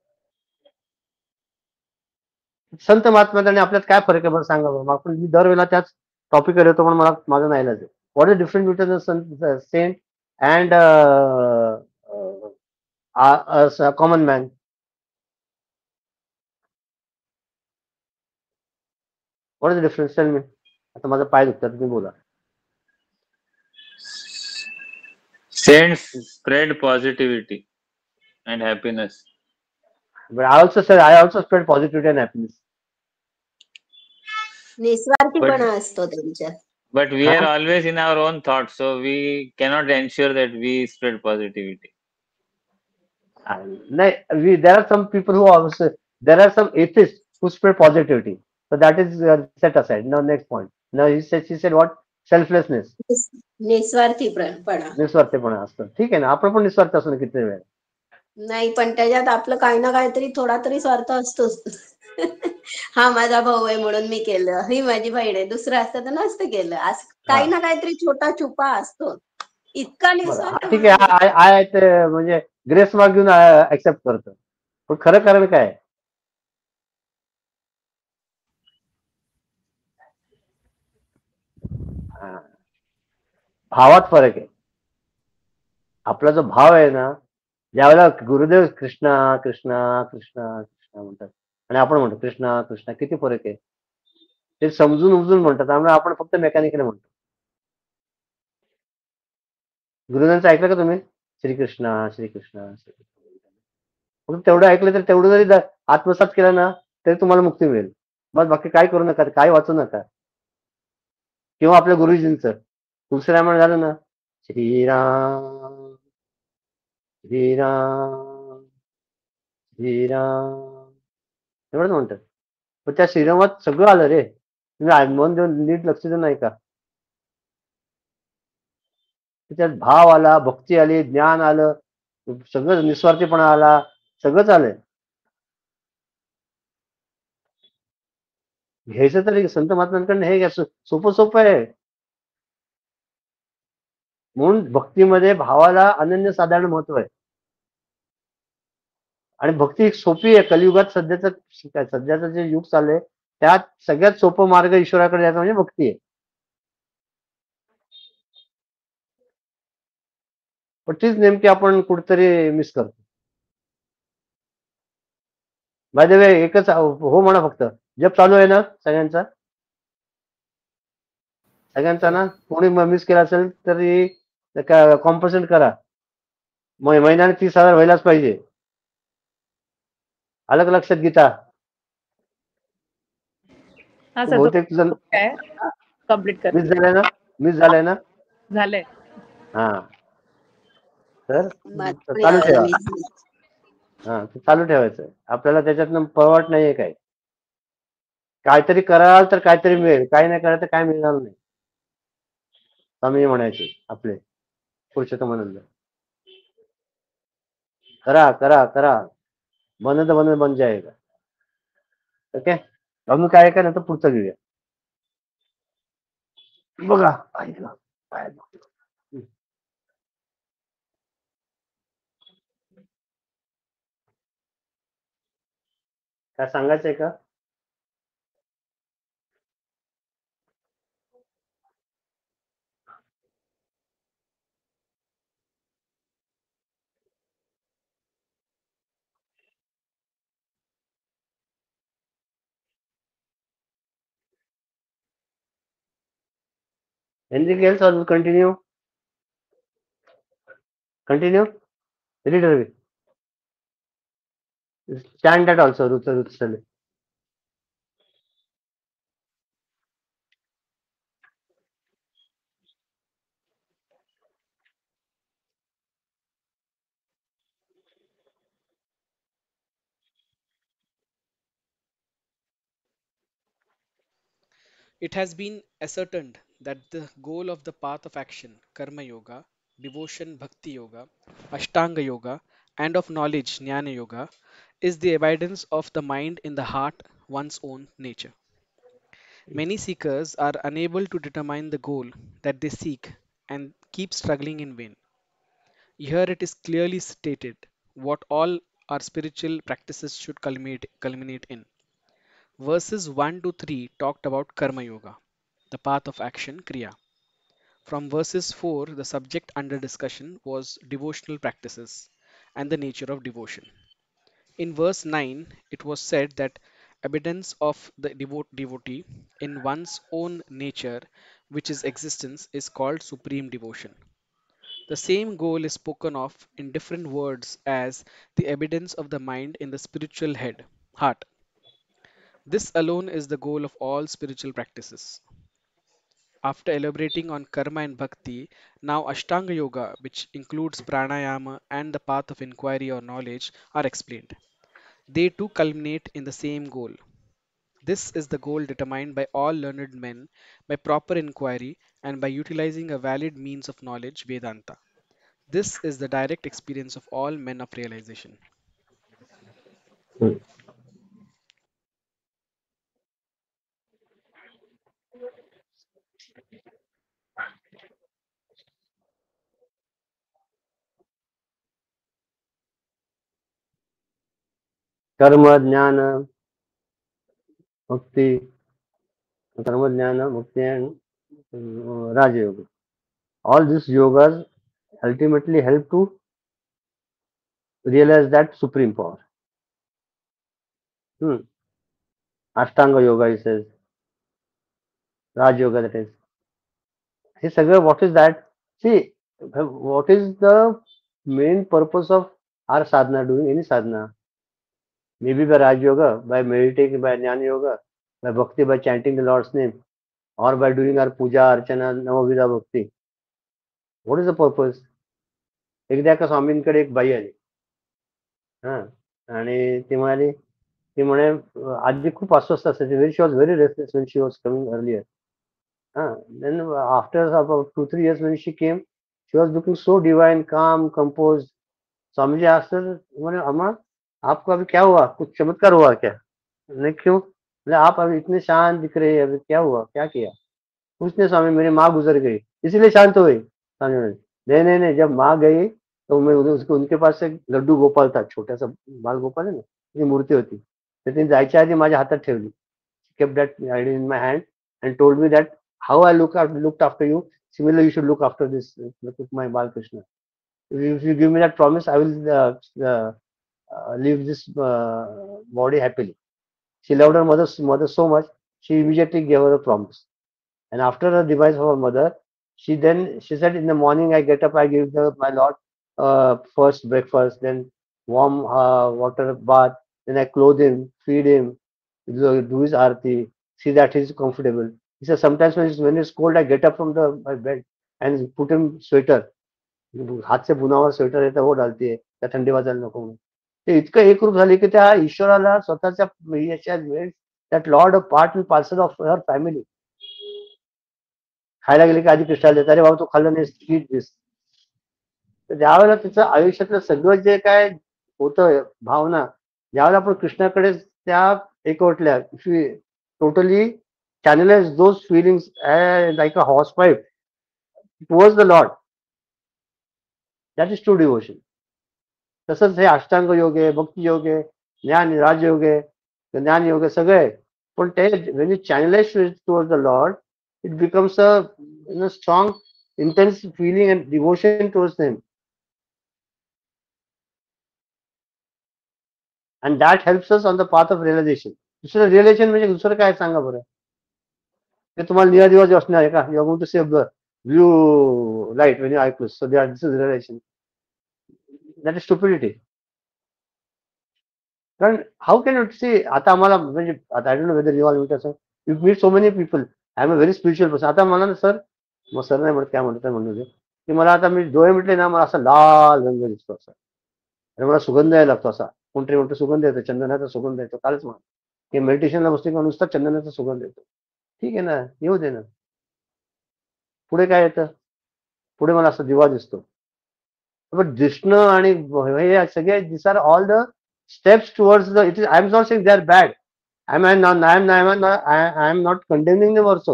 संत महात्म्यात आणि आपल्यात काय फरक आहे बरं सांगा बरं. आपण मी दरवेळेला त्याच टॉपिकवर येतो पण मला माझं नाही लागत. What is difference between saint and common man? What is difference? Tell me. आता माझा पाय दुखतात, तुम्ही बोला. Saints spread positivity and happiness. But I also said I also spread positivity and happiness. निस्वार्थीपणा असतो त्यांच्यात. But we are always in our own thoughts, so we cannot ensure that we spread positivity. There are some people who also, there are some atheists who spread positivity. So that is set aside. Now next point. Now she said what? Selflessness. निस्वार्थीपणा असतं. ठीक आहे ना, आपण पण निस्वार्थ असतो ना किती वेळ. नाही, पण त्याच्यात आपलं काही ना काहीतरी थोडा तरी स्वार्थ असतोच. हा माझा भाऊ आहे म्हणून मी केलं, ही माझी बहीण आहे, दुसरं असतं तर नसतं केलं. काही ना काहीतरी छोटा छुपा असतो. इतका निस्वार्थ ठीक आहे, ते म्हणजे ग्रेस मार्क घेऊन ऍक्सेप्ट करतो. पण खरं कारण काय? भावात फरक आहे. आपला जो भाव आहे ना, ज्यावेळेला गुरुदेव कृष्णा कृष्णा कृष्णा कृष्णा म्हणतात आणि आपण म्हणतो कृष्णा कृष्णा, किती फरक आहे ते समजून उमजून म्हणतात. त्यामुळे आपण फक्त मेकॅनिकली म्हणतो. गुरुदेवांचं ऐकलं का तुम्ही? श्रीकृष्णा श्रीकृष्णा श्रीकृष्ण, तेवढं ऐकलं तर तेवढं जरी आत्मसात केलं ना तरी तुम्हाला मुक्ती मिळेल. बस बाकी काय करू नका, काय वाचू नका. किंवा आपल्या गुरुजींचं तुलसीरामायण झालं ना, श्रीराम श्रीराम श्रीराम एवढंच म्हणतात. पण त्या श्रीरामात सगळं आलं रे. तुम्ही मन देऊन नीट लक्ष देऊन नाही का, त्याच्यात भाव आला, भक्ती आली, ज्ञान आलं, सगळं निस्वार्थीपणा आला, सगळंच आलंय. घ्यायचं तरी संत महात्म्यांकडनं हे घ्या, सोपं सोपं आहे. म्हणून भक्तीमध्ये भावाला अनन्यसाधारण महत्व आहे. आणि भक्ती एक सोपी आहे. कलियुगात सध्याचं जे युग चाललंय त्यात सगळ्यात सोपं मार्ग ईश्वराकडे जायचा म्हणजे भक्ती आहे. पण तीच नेमकी आपण कुठेतरी मिस करतो. बाय द वे एकच हो म्हणा, फक्त जप चालू आहे ना सगळ्यांचा ना. कोणी मिस केला असेल तरी कॉम्पन्सेट करा. महिन्याने 30,000 व्हायलाच पाहिजे. अलग लक्षात गीता. बहुतेक तुझं कंप्लीट कर. मिस झालंय ना. झालंय. हा, तर चालू ठेवा. हा, चालू ठेवायचं. आपल्याला त्याच्यातनं पळवाट नाहीये. काय काहीतरी कराल तर काहीतरी मिळेल, काही नाही करायचं काय मिळणार नाही. स्वामी म्हणायचे आपले पुरुषोत्तमानंद, करा करा करा, बन जाएगा. ओके, अजून काय काय ना तर पुढचं घेऊया. बघा ऐकलं काय सांगायचंय का? Anything else or we'll continue? Continue? Read away. Stand that also, Rutsal. It has been ascertained that the goal of the path of action, Karma Yoga, devotion, Bhakti Yoga, Ashtanga Yoga, and of knowledge, Jnana Yoga, is the abidance of the mind in the heart, one's own nature. Many seekers are unable to determine the goal that they seek and keep struggling in vain. Here it is clearly stated what all our spiritual practices should culminate in. Verses 1 to 3 talked about Karma Yoga, the path of action, Kriya. From verses 4, the subject under discussion was devotional practices and the nature of devotion. In verse 9, it was said that evidence of the devotee in one's own nature, which is existence, is called supreme devotion. The same goal is spoken of in different words as the evidence of the mind in the spiritual heart. This alone is the goal of all spiritual practices. After elaborating on karma and bhakti, now Ashtanga Yoga, which includes pranayama and the path of inquiry or knowledge, are explained. They too culminate in the same goal. This is the goal determined by all learned men by proper inquiry and by utilizing a valid means of knowledge, Vedanta. This is the direct experience of all men of realization. Karma, Jnana, Bhakti, Karma, Jnana, Bhakti, and Raja Yoga. All these yogas ultimately help to realize that supreme power. Ashtanga Yoga, he says. Raj Yoga, that is. He said, what is that? See, what is the main purpose of our sadhana, doing any sadhana? Maybe by Raj Yoga, by meditating, by Jnana Yoga, by Bhakti, by chanting the Lord's name, or by doing our puja, archana, Navavidha Bhakti. What is the purpose? एकदा एका स्वामींकडे एक बाई आली आणि ती म्हणाली ती म्हणे आजी खूप अस्वस्थ असायची very she was very restless when she was coming earlier then after about 2-3 years when she came she was looking so divine calm composed Swami ji asked her मैंने अम्मा आपको अभी क्या हुआ कुछ चमत्कार हुआ क्या नहीं क्यों बोले आप अभी इतने शांत दिख रहे हैं अभी क्या हुआ क्या किया कुछ नहीं स्वामी मेरी माँ गुजर गई इसीलिए शांत हो गई स्वामी ने नहीं जब माँ गई तो मैं उसको उनके पास एक लड्डू गोपाल था छोटासा बाल गोपाल है ना ती मूर्ती होती तर ती जायच्या आधी माझ्या हातात ठेवली kept that idea in my hand and told me that how I looked after you similarly you should look after this with my Balkrishna if you give me that promise I will leave this body happily. She loved her mother so much she immediately gave her a promise. And after the demise of her mother, she said in the morning I get up, I give my Lord first breakfast, then warm water bath, then I clothe him, feed him, do his arati, see that he's comfortable. He said sometimes when it's cold, I get up from my bed and put him sweater. हाथ से बुना हुआ sweater येतं वो डालते आहे त्या थंडी वाजायला नको म्हणून ते इतकं एकरूप झाले की त्या ईश्वराला स्वतःच्या याच्या that Lord a part and parcel of her family. खायला गेले की आधी कृष्णाला देतात अरे बाबा तू खाल्लं नाही eat this. तर ज्यावेळेला तिचं आयुष्यातलं सगळं जे काय होतं भावना ज्यावेळेला आपण कृष्णाकडे त्या एकवटल्या totally channelize those feelings like a horse pipe towards the Lord. That is true devotion. तसंच हे अष्टांग योग आहे भक्ती योग आहे ज्ञान राजयोग आहे ज्ञान योग आहे सगळे पण ते when you channelize towards the Lord it becomes a strong intense feeling and devotion towards him and that helps us on the path of realization. दुसरं रिअलायझेशन म्हणजे दुसरं काय सांगा बरं ते तुम्हाला निळा दिवा जो असणार आहे का you are going to see blue light when you eye close so this is realization that is stupidity कारण हाऊ कॅन यू सी आता आम्हाला म्हणजे आता I don't know whether you are you meet so many people I am a very spiritual person आता मला ना sir मग sir नाही म्हणत काय म्हणत म्हणून की मला आता मी डोळे म्हटले ना मला असा लाल रंग दिसतो असा आणि मला सुगंध यायला लागतो असा कोणतरी म्हणतो सुगंध येतो चंदनाचा सुगंध येतो कालच म्हणा की मेडिटेशनला बसते किंवा नुसता चंदनाचा सुगंध येतो ठीक आहे ना येऊ दे ना पुढे काय येतं पुढे मला असा दिवा दिसतो पण दिसणं आणि हे सगळे this are all the steps towards it is I am not saying they are bad I am not condemning them also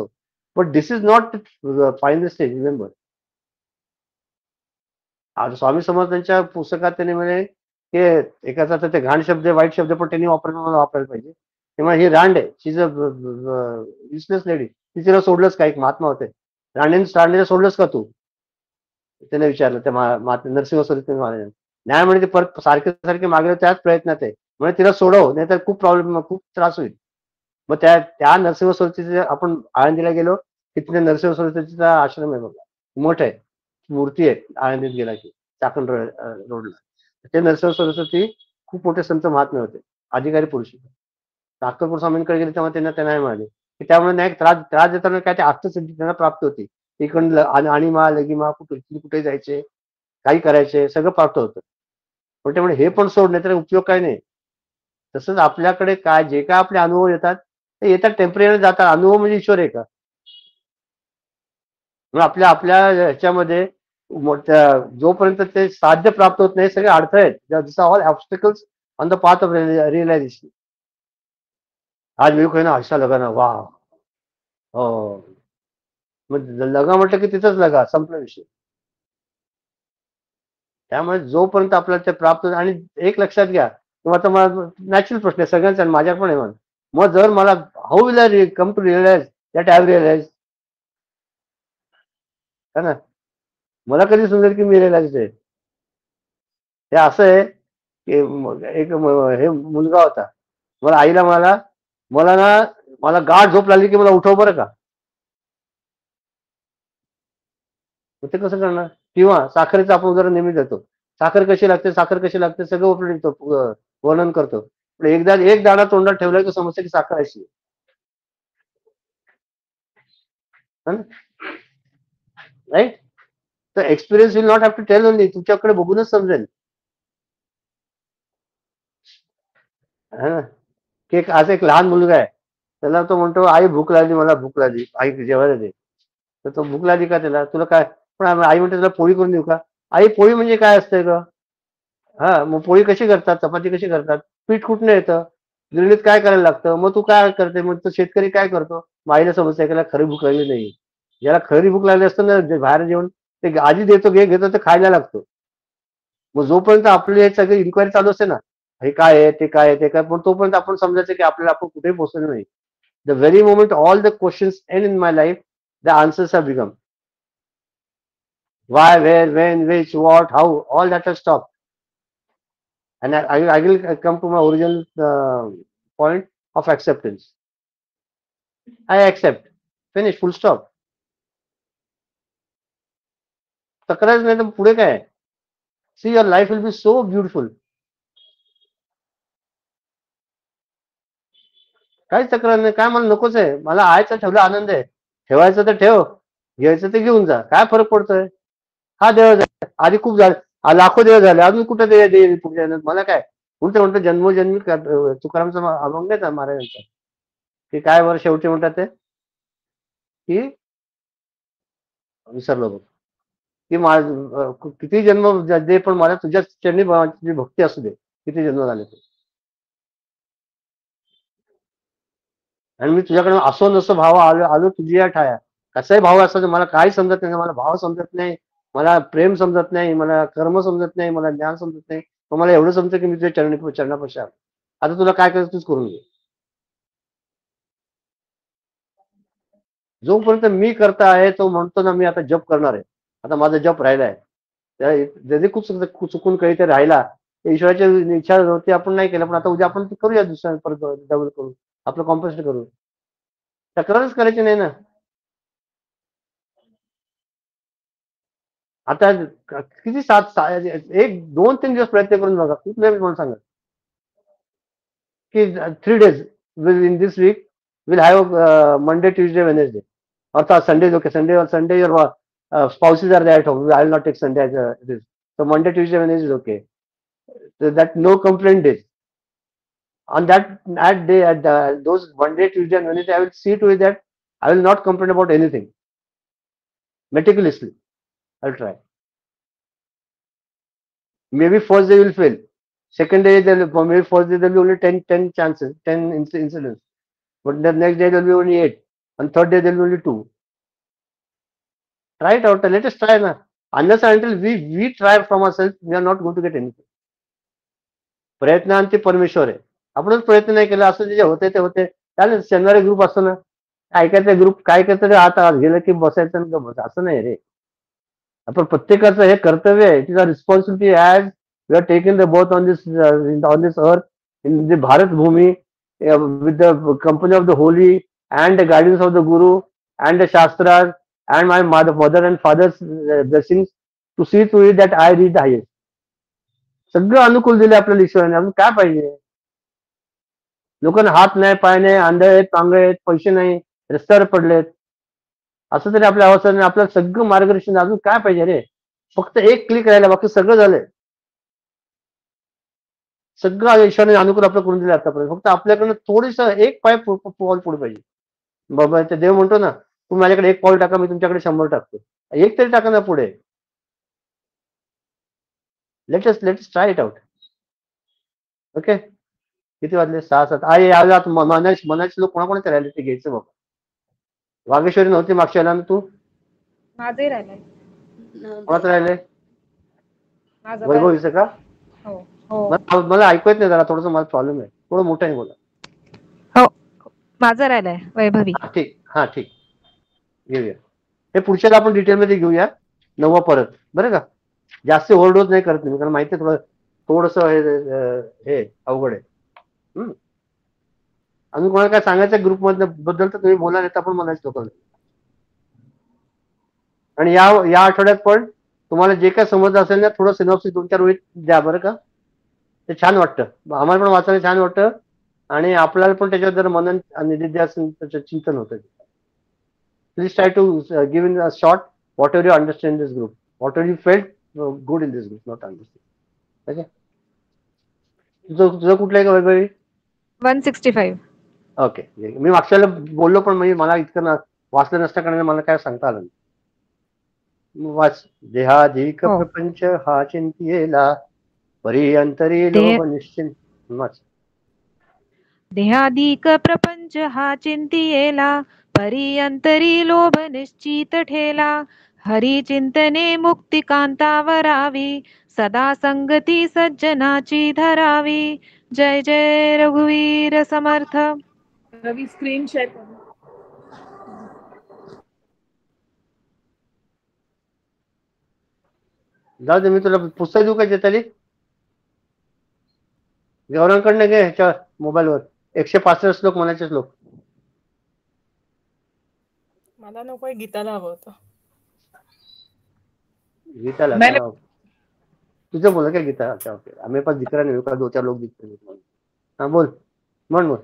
but this is not the final stage remember आज स्वामी समर्थांच्या पुस्तकात त्यांनी म्हणे की एकाचा तर ते घाण शब्द वाईट शब्द पण त्यांनी वापरायला पाहिजे तेव्हा ही रांड आहे, शी इज अ युजलेस लेडी. तिला सोडलंच का? एक महात्मा होते, रांडेला सोडलंच का तू? त्याने विचारलं त्या नरसिंह सरस्वती महाराजांनी. नाही म्हणे ते परत सारखे सारखे मागे त्याच प्रयत्नात आहे, म्हणजे तिला सोडव, नाही तर खूप प्रॉब्लेम, खूप त्रास होईल. मग त्या नरसिंह सरस्वतीचे आपण आळंदीला गेलो की तिथे नरसिंह सरस्वतीचा आश्रम आहे बघा, मोठा आहे, मूर्ती आहे आळंदीत गेला की चाकण रोडला. ते नरसिंह सरस्वती खूप मोठे संत महात्मे होते, अधिकारी पुरुष. अक्कलकोट स्वामींकडे गेले तेव्हा त्यांना नाही मिळाले, की त्यामुळे नाही त्रास देताना काय ते अर्थसिद्धी त्यांना प्राप्त होती. इकडून आणीमा लगिमा कुठे जायचे, काही करायचे, सगळं प्राप्त होतं. पण त्यामुळे हे पण सोड, नाही तर उपयोग काय नाही. तसंच आपल्याकडे काय जे काय आपले अनुभव येतात ते येतात, टेम्पररी जातात. अनुभव म्हणजे ईश्वर आहे का? आपल्या आपल्या ह्याच्यामध्ये जोपर्यंत ते साध्य प्राप्त होत नाही, सगळे अडथळे आहेत, all obstacles on the path of realization. आज मी कोई ना आशा लगा ना, वा हो, मग लगा म्हटलं की तिथंच लगा, संपला विषय. त्यामुळे जोपर्यंत आपल्याला ते प्राप्त, आणि एक लक्षात घ्या, आता मला नॅचरल प्रश्न आहे सगळ्यांचा, माझ्या पण आहे. मग जर मला how will I come to realize that I have realize, है ना? मला कधी समजेल की मी रिअलाइज आहे? ते असं आहे की एक हे मुलगा होता, मला आईला मला गाढ झोप लागली की मला उठव बरं का. ते कसं करणार? किंवा साखरेचं आपण उदाहरण नेहमी देतो, साखर कशी लागते सगळं वर्णन करतो, पण एकदा एक दाणा तोंडात ठेवला की समजतं की साखर अशी आहे, राईट? तर experience will not have to tell only, तुमच्याकडे बघूनच समजेल. की आज एक लहान मुलगा आहे, त्याला तो म्हणतो आई भूक लागली, मला भूक लागली, आई जेवायला दे. तर तो भूक लागली का त्याला, तुला काय? पण आई म्हणते तुला पोळी करून देऊ का? आई पोळी म्हणजे काय असतंय का? हा, मग पोळी कशी करतात, चपाती कशी करतात, पीठ कुठनं येतं, गिरणीत काय करायला लागतं, मग तू काय करते, मग तो शेतकरी काय करतो? आईला समजतं त्याला खरी भूक लागली नाही. ज्याला खरी भूक लागली असतं ना, बाहेर जेवण ते आधी घेतो ते खायला लागतो. मग जोपर्यंत आपले हे सगळे इन्क्वायरी चालू असते ना, हे काय आहे, ते काय आहे, ते काय, पण तोपर्यंत आपण समजायचं की आपल्याला आपण कुठेही पोहोचलो नाही. The very moment all the questions and in my life, the answers have become. Why, where, when, which, what, how, all that has stopped. And I will come to my original point of acceptance. I accept. Finish. Full stop. तक्रार नाही तर पुढे काय? See, your life will be so beautiful. काहीच तक्रार नाही, काय मला नकोच आहे, मला आयचं ठेवलं आनंद आहे, ठेवायचं तर ठेव, घ्यायचं तर घेऊन जा, काय फरक पडतोय? हा देव आधी खूप झाले, लाखो देव झाले, अजून कुठे देईल पुढच्या, मला काय? उलट म्हणतो जन्मोजन्मी तुकारामचा अभंग आहे महाराजांचा, की काय बरं शेवटी म्हणतात ते की विसरलो बघ, की किती जन्म दे पण मला तुझ्या चरणी तुझी भक्ती असू दे, किती जन्म झाले ते, आणि मी तुझ्याकडे असो नसो भाव आलो तुझी या ठाया. कसाही भाव असतो, मला काही समजत नाही, मला भाव समजत नाही, मला प्रेम समजत नाही, मला कर्म समजत नाही, मला ज्ञान समजत नाही, पण मला एवढं समजतं की मी तुझ्या चरणापाशी आलो. आता तुला काय करायचं तूच करून घे. जोपर्यंत मी करता आहे तो म्हणतो ना, मी आता जप करणार आहे, आता माझा जप राहिलाय, जरी खूप चुकून काहीतरी राहिला, ईश्वराच्या इच्छा होती आपण नाही केलं, पण आता उद्या आपण करूया, दुसऱ्या परत डबल करू, आपलं कॉम्पोस्ट करू, तक्रारच करायची नाही ना. आता किती 1-2-3 दिवस प्रयत्न करून बघा, खूप वेळ म्हणून सांगा की 3 days in this week will have Monday, Tuesday, Wednesday, अर्थात Sunday okay, Sunday your spouses are there at home, I will not take Sunday as this, so Monday, Tuesday, Wednesday is okay, so that no complaint days. On that day, at those Monday, Tuesday and Wednesday, I will see to it that I will not complain about anything. Meticulously I will try. Maybe first day will fail, second day maybe first day there will be only 10 chances, 10 incidents, but the next day there will be only 8, and third day there will be only 2. Try it out, let us try now. Unless until we try from ourselves, we are not going to get anything. प्रयत्नांती परमेश्वर आहे, आपणच प्रयत्न नाही केला, असं जे होते ते होते. चालेल, शनिवारी ग्रुप असतो ना, ऐकायचं ग्रुप काय करतं रे, आता गेलं की बसायचं आणि बस, असं नाही रे. आपण प्रत्येकाचं हे कर्तव्य आहे, it is a responsibility as we are taking the birth on this earth in the Bharat bhumi with the company of the holy and the guidance of the guru and the shastras and my mother and father's blessings to see to it that I reach the highest. सगळं अनुकूल दिले आपल्याला ईश्वराने, अजून काय पाहिजे. लोकांना हात नाही, पाय नाही, आंधळे आहेत, पांगळे आहेत, पैसे नाही, रस्त्यावर पडलेत, असं तरी आपल्या अवस्थेने आपल्याला सगळं मार्गदर्शन, अजून काय पाहिजे रे. फक्त एक क्लिक राहिला, बाकी सगळं झालंय. सगळं ईश्वराने अनुकूल आपलं करून दिलं आतापर्यंत. फक्त आपल्याकडनं थोडीस एक पाय पाऊल पुढे पाहिजे. बाबा ते देव म्हणतो ना, तुम्ही माझ्याकडे एक पाऊल टाका, मी तुमच्याकडे 100 टाकतो. एक तरी टाका ना पुढे. Latest try it out. Okay, किती वाजले? 6-7. आई आज मनाचे लोक कोणाकोणाचे राहिले ते घ्यायचं बाबा. वागेश्वरी नव्हती मागच्या वेळेला, तू? माझे राहिले. कोणाचं राहिले? वैभवीचं का? हो, मला ऐकू येत नाही, जरा थोडस मला प्रॉब्लेम आहे, थोडं मोठं आहे बोला. हो, माझं राहिलंय वैभवी. ठीक, हा ठीक, घेऊया. हे पुढच्याला आपण डिटेलमध्ये घेऊया, 9 परत, बरं का. जास्त ओव्हरडोज नाही करत मी, कारण माहिती आहे थोडस हे अवघड आहे. अजून कोणाला काय सांगायचं ग्रुप बद्दल तर तुम्ही बोला, नाही तर आपण म्हणायचं लोकांना. आणि या आठवड्यात पण तुम्हाला जे काय समजलं असेल ना, थोडं सिनॉप्सिस 2-4 वेळी द्या, बरं का. ते छान वाटतं, आम्हाला पण वाचायला छान वाटतं, आणि आपल्याला पण त्याच्यावर जर मनन निधिध्यासन त्याचं चिंतन होतं. Please try to give in a short whatever you understand this group, whatever you felt good in this group, not understand. Okay, तुझं कुठलं आहे का वैभवी? 165. ओके, मी मागच्या बोललो, पण मला इतकं वाचलं नसतं, कारण मला काय सांगता आलं नाही. वाच. देहाधिक प्रपंच हा चिंतियेला, परी अंतरी लोभ निश्चिंत. वाच. देहाधिक प्रपंच हा चिंतियेला, परी अंतरी लोभ निश्चित ठेला. हरी चिंतने मुक्ती कांतावरावी, सदा संगती सज्जनाची धरावी. जय जय रघुवीर समर्थ. रवी स्क्रीन शेअर कर. जाऊ दे, मी तुला पुस्तक देऊ का चैताली? गौरांकडनं घे, ह्याच्या मोबाईलवर 165 श्लोक म्हणायचे श्लोक. मला नकोय, गीताला हवं होतं. गीताला तुझं बोला काय गीता? अच्छा, ओके. आम्ही पण जिकरा नाही का, 2-4 लोक दिसते. हा बोल, बोल.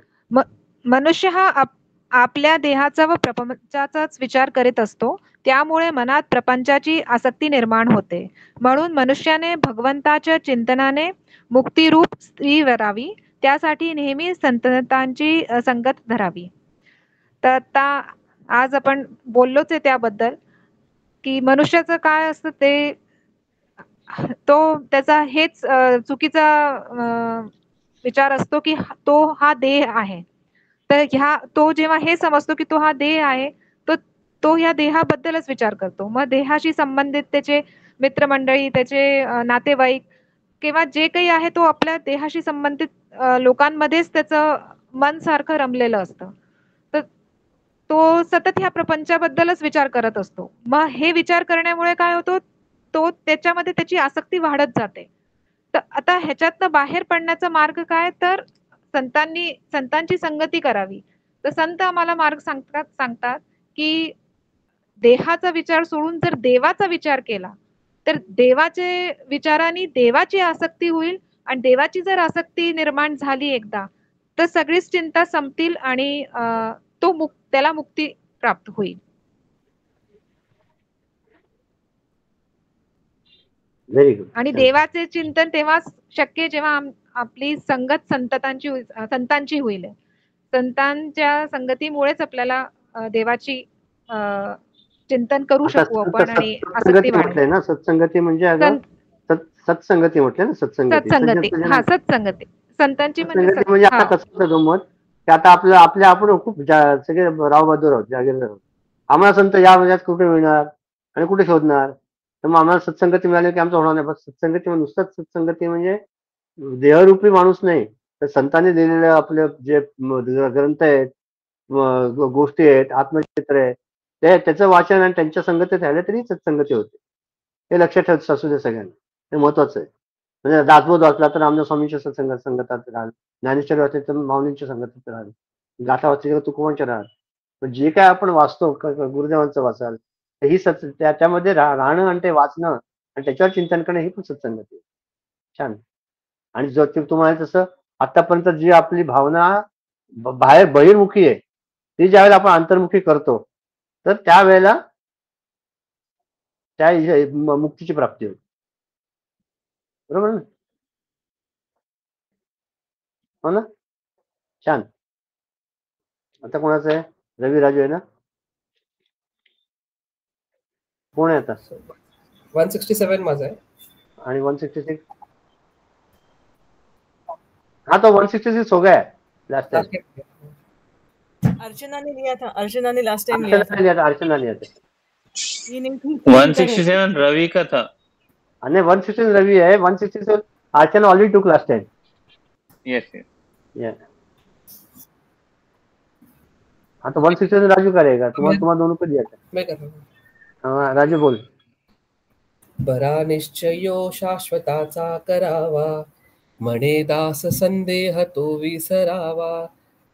मनुष्य हा आपल्या देहाचा व प्रपंचाचाच विचार करीत असतो, त्यामुळे मनात प्रपंचाची आसक्ती निर्माण होते. म्हणून मनुष्याने भगवंताच्या चिंतनाने मुक्तिरूप स्त्री वरावी, त्यासाठी नेहमी संतांची संगत धरावी. तर आता आज आपण बोललोच आहे त्याबद्दल, की मनुष्याचं काय असतं ते, तो त्याचा हेच चुकीचा विचार असतो की तो हा देह आहे. तर तो जेव्हा हे समजतो की तो हा देह आहे, तो ह्या देहाबद्दलच विचार करतो. मग देहाशी संबंधित त्याचे मित्रमंडळी, त्याचे नातेवाईक किंवा जे काही आहे, तो आपल्या देहाशी संबंधित लोकांमध्येच त्याचं मन सारखं रमलेलं असतं. तर तो सतत ह्या प्रपंचाबद्दलच विचार करत असतो. मग हे विचार करण्यामुळे काय होतं, तो त्याच्यामध्ये त्याची आसक्ती वाढत जाते. तर आता ह्याच्यातनं बाहेर पडण्याचा मार्ग काय, तर संतांची संगती करावी. तर संत आम्हाला मार्ग सांगतात की देहाचा विचार सोडून जर देवाचा विचार केला, तर देवाचे विचारांनी देवाची आसक्ती होईल, आणि देवाची जर आसक्ती निर्माण झाली एकदा, तर सगळीच चिंता संपतील, आणि त्याला मुक्ती प्राप्त होईल. Very good. आणि देवाचे चिंतन तेव्हाच शक्य जेव्हा आपली संगत संतांची होईल. संतांच्या संगतीमुळेच आपल्याला देवाची चिंतन करू शकू आपण, आणि आसक्ती वाढेल ना. सत्संगती म्हणजे सत्संगती म्हटले ना, सत्संगती. हा, सत्संगती संतांची म्हणजे आता कसं गमत, की आता आपण खूप सगळे राव बहादूर आहोत, जागीरदार आहोत. आम्हाला संत या महिन्यात कुठे मिळणार आणि कुठे शोधणार, तर मग आम्हाला सत्संगती मिळाली की आमचं होणार नाही. बस सत्संगती नुसतंच सत्संगती म्हणजे देहरूपी माणूस नाही, तर संतांनी लिहिलेले आपले जे ग्रंथ आहेत, गोष्टी आहेत, आत्मचित्र आहे, ते त्याचं वाचन आणि त्यांच्या संगतीत राहिले तरी सत्संगती होते. हे लक्षात ठेवत असू दे सगळ्यांना, हे महत्वाचं आहे. म्हणजे दासबोध वाचला तर रामदास स्वामींच्या संगतात राहाल, ज्ञानेश्वर वाचले तर माऊलींच्या संगतीत राहाल, गाथा वाचली तर तुकोबांच्या राहाल. पण जे काय आपण वाचतो गुरुदेवांचं वाचाल, ही त्याच्यामध्ये राहणं आणि ते वाचणं आणि त्याच्यावर चिंतन करणं ही पण सत्संगती आहे. छान. आणि जर तुम्हाला तसं आतापर्यंत जी आपली भावना बाहेर बहिर्मुखी आहे, ती ज्यावेळेला आपण अंतर्मुखी करतो तर त्यावेळेला त्या मुक्तीची प्राप्ती होते. बरोबर ना? हो ना? छान. आता कोणाचं आहे? रवी राजू आहे ना? कोण आहे आता? 167 माझा आहे. आणि 166? हाँ तो 166 हो गया है लास्ट टाइम. अर्चना ने लिया था, अर्चना ने लास्ट टाइम अर्चना लिया था. अर्चना लिया था. ये नहीं थी 167 रवि का था. नहीं 167 रवि है, 167 अर्चना ऑलरेडी टुक लास्ट टाइम. Yes yes. या हाँ तो 167 राजू करेगा. तुम्हारा दोनों को दिया था. मैं कर रहा हूँ. हाँ राजू बोल. बरा निश्चयो शाश्वताचा करावा, म्हणे दास संदेह तो विसरावा,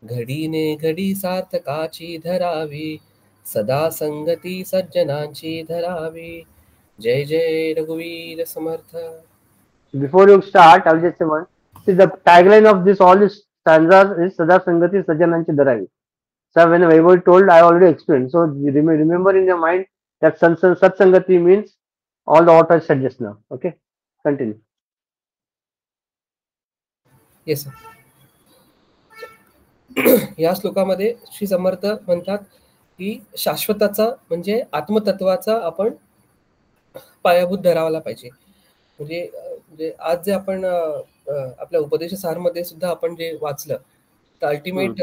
घडीने घडी सार्थकाची धरावी, सदा संगती सज्जनांची धरावी. जय जय रघुवीर समर्थ. Before you start, I'll just say one. See, the tagline of this all these stanzas is Sada Sangati Sajjananchi Dharavi. So when Vaibhav told, I already explained. So remember in your mind that Sat Sangati means all the what I said just now. Okay, continue. Yes sir. या श्लोकामध्ये श्री समर्थ म्हणतात की शाश्वताचा म्हणजे आत्मतत्वाचा आपण पायाभूत धरावाला पाहिजे. म्हणजे आज जे आपण आपल्या उपदेश सारमध्ये सुद्धा आपण जे वाचलं, the ultimate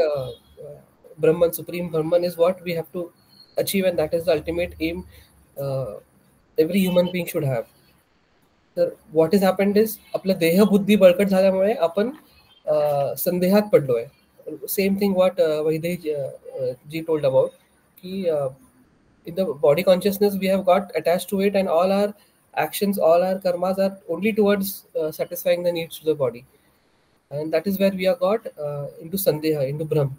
Brahman, supreme Brahman is what we have to achieve and that is the ultimate aim every human being should have. तर व्हॉट इज हॅपन्ड इज आपलं देह बुद्धी बळकट झाल्यामुळे आपण संदेहात पडलोय. Same thing what Vaidehi ji told about की in the body consciousness we have got attached to it, and all our actions, all our karmas are only towards satisfying the needs of the body, and that is where we are got into sandeha, into brahm.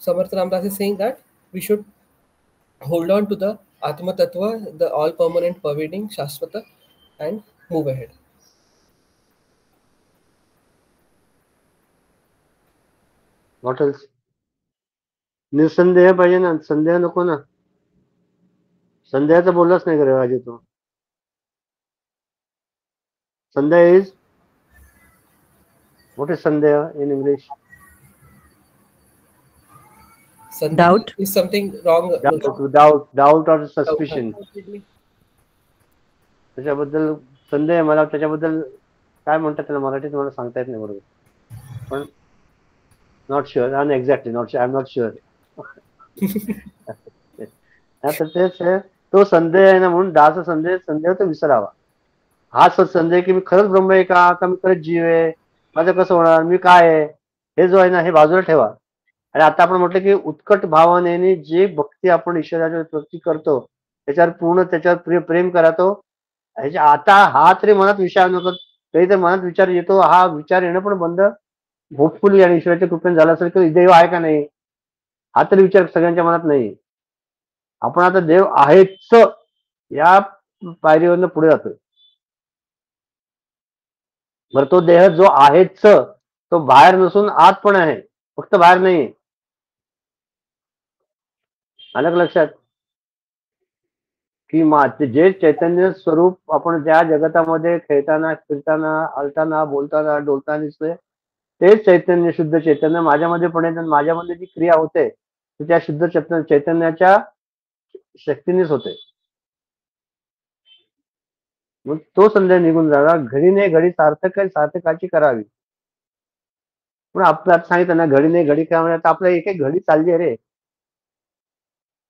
Samarth Ramdas is saying that we should hold on to the atma tattva, the all permanent pervading shashvata, and move ahead. What else? निसंदेह पाहिजे ना, संदेह नको ना. संदेहाचं बोललाच नाही का राजू तो. संदेह इज what is संदेह in English? Doubt is something wrong. Doubt or suspicion. त्याच्याबद्दल संदेह, मला त्याच्याबद्दल काय म्हणतात त्याला मराठीत मला सांगता येत नाही बरोबर, पण नॉट शुअर. आणि exactly not sure, I am not sure. तर तेच आहे, तो संदेह आहे ना, म्हणून दास संदेह तो विसरावा. हा संदेह की मी खरंच ब्रह्म आहे का मी खरंच जीव आहे, माझं कसं होणार, मी काय आहे, हे जो आहे ना हे बाजूला ठेवा. आणि आता आपण म्हटलं की उत्कट भावनेने जे भक्ती आपण ईश्वराची भक्ती करतो त्याच्यावर पूर्ण त्याच्यावर प्रेम करा. तो आता हा तरी मनात विचार नको, तरी तर मनात विचार येतो, हा विचार येणं पण बंद होपफुली आणि ईश्वराच्या कृपेने झालं असेल की देव आहे का नाही, हा तरी विचार सगळ्यांच्या मनात नाही. आपण आता देव आहेच या पायरीवरनं पुढे जातोय. बरं, तो देह जो आहेच तो बाहेर नसून आत पण आहे, फक्त बाहेर नाही. आलं लक्षात की जे चैतन्य स्वरूप आपण ज्या जगतामध्ये खेळताना फिरताना हलताना बोलताना डोलताना दिसतोय, तेच चैतन्य, शुद्ध चैतन्य माझ्यामध्ये पण आहे. माझ्यामध्ये जी क्रिया होते ती त्या शुद्ध चैतन्याच्या शक्तीनेच होते. मग तो संदेह निघून जाणार. घडीने घडी सार्थकाची करावी. पण आपल्याला सांगितलं ना, घडीने घडी काय म्हणजे आपल्या एक एक घडी चालली रे,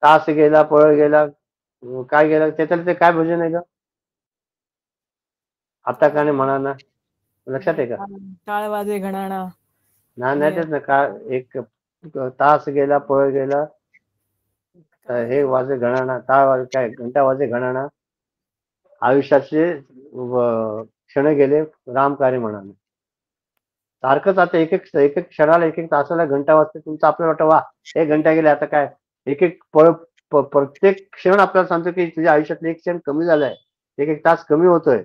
तास गेला, पळ गेला, काय गेला, त्याच्याला ते काय भजन आहे का, आता का नाही म्हणा ना, लक्षात आहे का? टाळ वाजे घणाणा. नाही तेच ना, का एक तास गेला, पळ गेला, हे वाजे घणाणा, टाळ वाजे, काय घंटा वाजे घणाणा, आयुष्याचे क्षण गेले राम कार्य म्हणाले. सारखंच आता एक एक क्षणाला, एक एक तासाला घंटा वाजते. तुमचं आपल्याला वाटतं वा 1 घंटा गेले, आता काय, एक एक प्रत्येक क्षण आपल्याला सांगतो की तुझ्या आयुष्यातले एक क्षण कमी झालाय, एक एक तास कमी होतोय,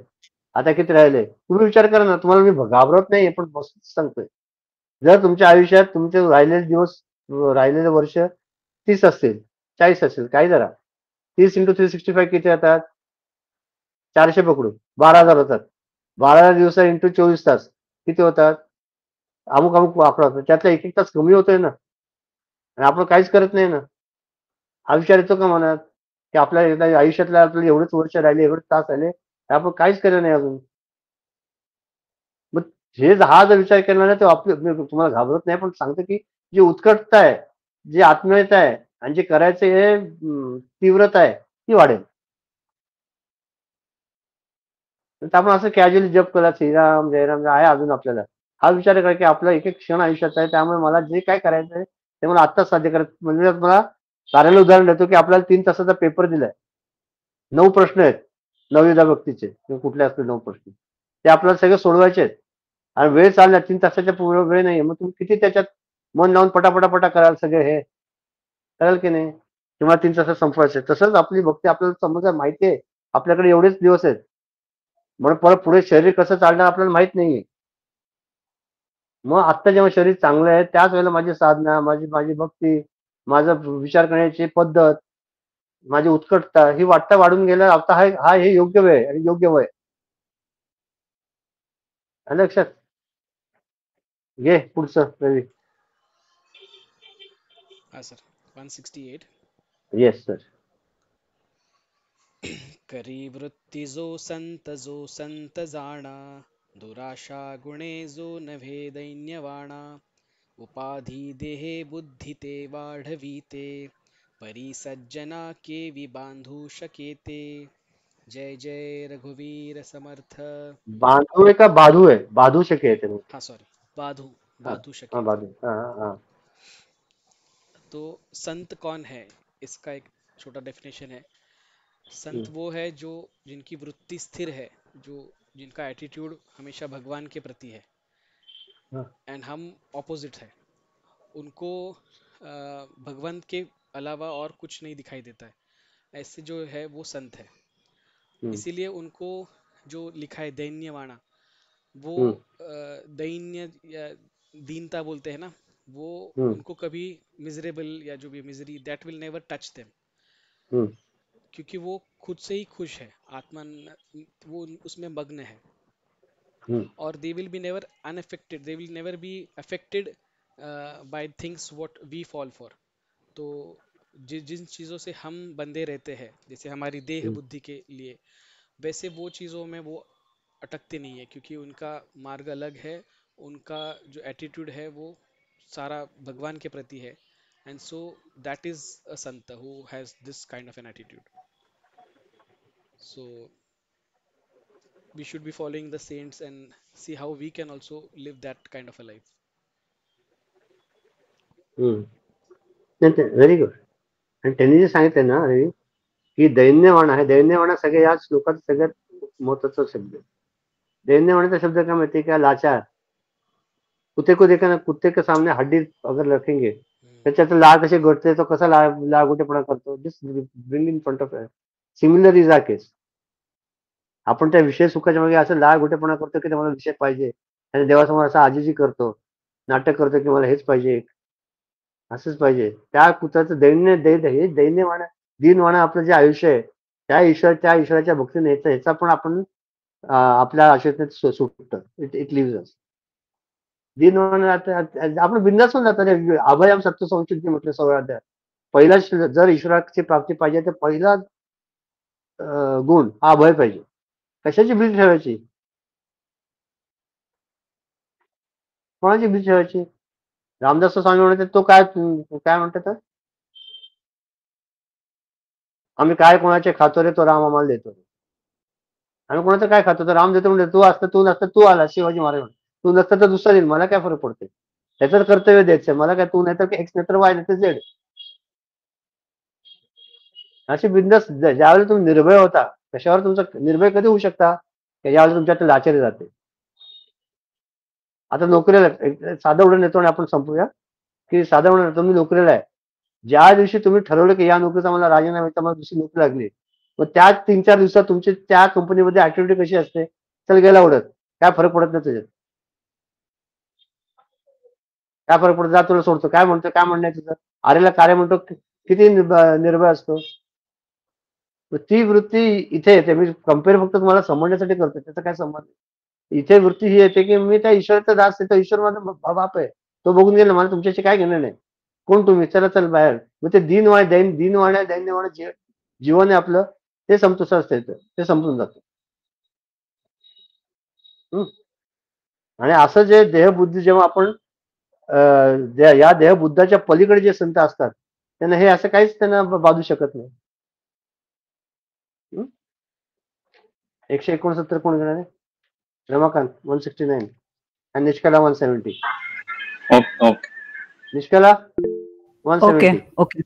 आता किती राहिले. तुम्ही विचार करा ना, तुम्हाला मी घाबरत नाही, पण सांगतोय, जर तुमच्या आयुष्यात तुमचे राहिलेले दिवस, राहिलेले वर्ष 30 असतील, 40 असतील, काही जरा 30 × 365 किती येतात? 400 पकडू, 12,000 होतात. 12,000 दिवस × 24 तास किती होतात? अमुक अमुक आकडा होतो. त्यातला एक एक तास कमी होतोय ना, आणि आपण काहीच करत नाही ना. हा विचार येतो का मनात की आपल्या आयुष्यातल्या आपल्याला एवढेच वर्ष राहिले, एवढेच तास राहिले, आपण काहीच केलं नाही अजून. मग हे हा जर विचार केला ना, तर आपलं तुम्हाला घाबरत नाही, पण सांगतो की जी उत्कटता आहे, जी आत्मीयता आहे, आणि जे करायचं हे तीव्रता आहे, ती वाढेल. तर आपण असं कॅज्युअली जप केला, श्रीराम जयराम आहे अजून आपल्याला. हा विचार करा की आपला एक एक क्षण आयुष्यात आहे, त्यामुळे मला जे काय करायचं आहे ते मला आत्ताच साध्य करायचं. म्हणजे मला कार्याला उदाहरण देतो की आपल्याला 3 तासाचा पेपर दिलाय, 9 प्रश्न आहेत 9 विद्याभक्तीचे, कुठले असतील 9 प्रश्न, ते आपल्याला सगळे सोडवायचे आहेत, आणि वेळ चालला, 3 तासाच्या पूर्ण वेळ नाही. मग तुम्ही किती त्याच्यात मन लावून पटापटा कराल, सगळे हे कराल की नाही? किंवा 3 तासात संपवायचे. तसंच आपली भक्ती आपल्याला समजा माहिती आहे, आपल्याकडे एवढेच दिवस आहेत, म्हणून परत पुढे शरीर कसं चालणार आपल्याला माहित नाहीये. मग आत्ता जेव्हा शरीर चांगलं आहे, त्याच वेळेला माझी साधना, माझी भक्ती, माझा विचार करण्याची पद्धत, माझी उत्कटता ही वाढून गेलं. आता हे योग्य वेळ आहे आणि योग्य वय. लक्षात घे पुढचं रवी. हा सर, 168. Yes sir. करी वृत्ती जो संत जाणा, दुराशा गुणे जो नव्हे दैन्यवाणा, उपाधी देहे बुद्धी ते वाढविते, परी सज्जना केवी बांधू शकेते. जय जय रघुवीर समर्थ. बांधू आहे का बाधू आहे? बाधू शके आहे ते. हाँ सॉरी, बाधू शके। हाँ बाधू, हाँ। तो संत कौन है, इसका एक छोटा डेफिनेशन है। संत वो है जो जिनकी वृत्ति स्थिर है, जो जिनका एटीट्यूड हमेशा भगवान के प्रति है, एंड हम ऑपोजिट है। उनको भगवान के अलावा और कुछ नहीं दिखाई देता है, ऐसे जो है वो संत है। इसीलिए उनको जो लिखा है दैन्यवाणा, वो दैन्य या दीनता बोलते हैं ना, वो उनको कभी मिजरेबल या जो भी misery, that will never touch them, क्योंकि वो खुद से ही खुश है, आत्मा वो उसमें मग्न है, और they will be never unaffected, they will never be affected by things what we fall for. तो जिन चीज़ों से हम बंधे रहते हैं, जैसे हमारी देह बुद्धि के लिए, वैसे वो चीज़ों में वो अटकते नहीं है, क्योंकि उनका मार्ग अलग है, उनका जो एटीट्यूड है वो सारा भगवान के प्रति है, and so that is a sant who has this kind of an attitude. So we should be following the saints and see how we can also live that kind of a life. Very good. आणि त्यांनी जे सांगितलं ना रवी की दैन्यवाणा आहे, दैन्यवाणा सगळ्या या श्लोकात सगळ्यात महत्वाचा शब्द. दैन्यवाणाचा शब्द काय माहिती का? लाचार. कुत्ते के सामने हड्डी अगर रखेंगे, त्याच्यात लाळ कशी घडते, तो कसा लाळगुटेपणा करतो, bring in front of. Similar is a case. आपण त्या विषय सुखाच्या मागे असं लाळगुटेपणा करतो की मला विषय पाहिजे, आणि देवासमोर असा आजीजी करतो, नाटक करतो की मला हेच पाहिजे, असंच पाहिजे. त्या कुत्र्याचं दैन्यवाणा, दीनवाणा आपलं जे आयुष्य आहे, त्या ईश्वराच्या भक्तीने ह्याचा पण आपण आपल्या आयुष्यात सुटतं. इट लिव्हज अस. दीनवाणा आपण बिंदास होऊन जातो. अभयम सत्व संचित म्हटलं 16 अध्याय. पहिला जर ईश्वराची प्राप्ती पाहिजे तर पहिला गुण हा अभय पाहिजे. कशाची भीती ठेवायची? कोणाची भीती ठेवायची? रामदास स्वामी म्हणतात तो काय म्हणतात, आम्ही काय कोणाचे खातो रे, तो राम आम्हाला देतो. आम्ही कोणाचं काय खातो? तर राम देतो म्हणजे तू असतं, तू नसतं, तू आला शिवाजी महाराज, तू नसतं तर दुसरा येईल, मला काय फरक पडते? त्याचं कर्तव्य द्यायचं, मला काय, तू नाही तर एक्स नाही तर वाय नाही तर झेड. अशी बिंदास ज्यावेळेला तुम्ही निर्भय होता, कशावर तुमचा निर्भय कधी होऊ शकता? ज्यावेळेला तुमच्या लाचारी जाते. आता नोकरीला साधं उडून येतो आणि आपण संपूया की साधं उडून येतो, मी नोकरीला आहे. ज्या दिवशी तुम्ही ठरवलं की या नोकरीचा मला राजीनामा मला दुसरी नोकरी लागली, मग त्या 3-4 दिवसात तुमची त्या कंपनीमध्ये ऍक्टिव्हिटी कशी असते? चल गेला उडत, काय फरक पडत नाही तुझ्यात. काय फरक पडतो? जा तुला सोडतो, काय म्हणतो, काय म्हणणं आहे तुझं? आरेला कार्य म्हणतो, किती निर्भय असतो. ती वृत्ती इथे येते. मी कम्पेअर फक्त तुम्हाला समजण्यासाठी करतो, त्याचा काय संबंध. इथे वृत्ती ही येते की मी त्या ईश्वराचा दास आहे, तो ईश्वर माझा बाप आहे, तो बघून गेला, मला तुमच्याशी काय घेणं नाही. कोण तुम्ही? चला चल बाहेर. मग ते दीनवाण्या दैन्यवाण्या जीवन आहे आपलं, ते संतोषात येतं, ते संपून जातं. आणि असं जे देहबुद्धी जेव्हा आपण या देहबुद्धाच्या पलीकडे जे संत असतात, त्यांना हे असं काहीच त्यांना बाधू शकत नाही. 169 कोण घेणार आहे? रमाकांत 169 आणि निष्कला 170. ओके. निष्कला 170. ओके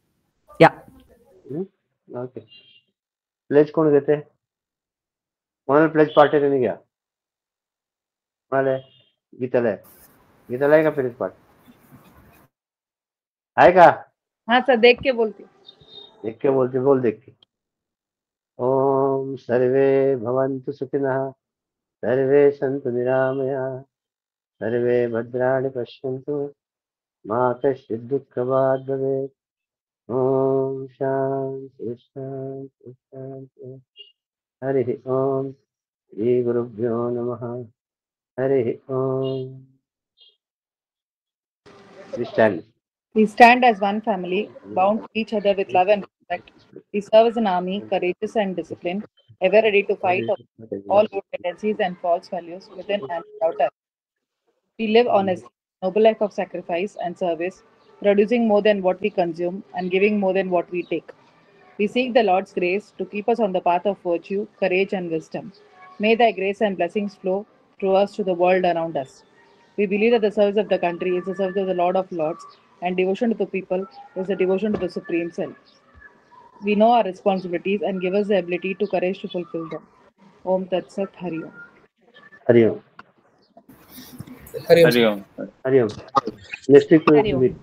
या. ओके. प्लेज कोण घेते? कोणाला प्लेज पार्टी त्यांनी घ्या. कोणाला आहे? गीताला आहे का प्लेज पार्ट? आहे का? हाँ सर, देख के बोलती. देख के बोलते, बोल देख के. ओम सर्वे भवन्तु सुखिनः, सर्वे सन्तु निरामयाः, सर्वे भद्राणि पश्यन्तु, मा कश्चित् दुःखभाग् भवेत्. ओम शांति शांति शांति. हरि ओम. श्री गुरुभ्यो नमः. हरि ओम. We stand as one family, bound to each other with love and respect. We serve as an army, courageous and disciplined, ever ready to fight all good tendencies and false values within and without us. We live honestly, noble life of sacrifice and service, producing more than what we consume and giving more than what we take. We seek the Lord's grace to keep us on the path of virtue, courage, and wisdom. May Thy grace and blessings flow through us to the world around us. We believe that the service of the country is the service of the Lord of Lords, and devotion to the people is the devotion to the Supreme Self. We know our responsibilities and give us the ability to courage to fulfill them. Om Tat Sat. Hari Om. Hari Om. Hari Om. Hari Om. Next week we will meet.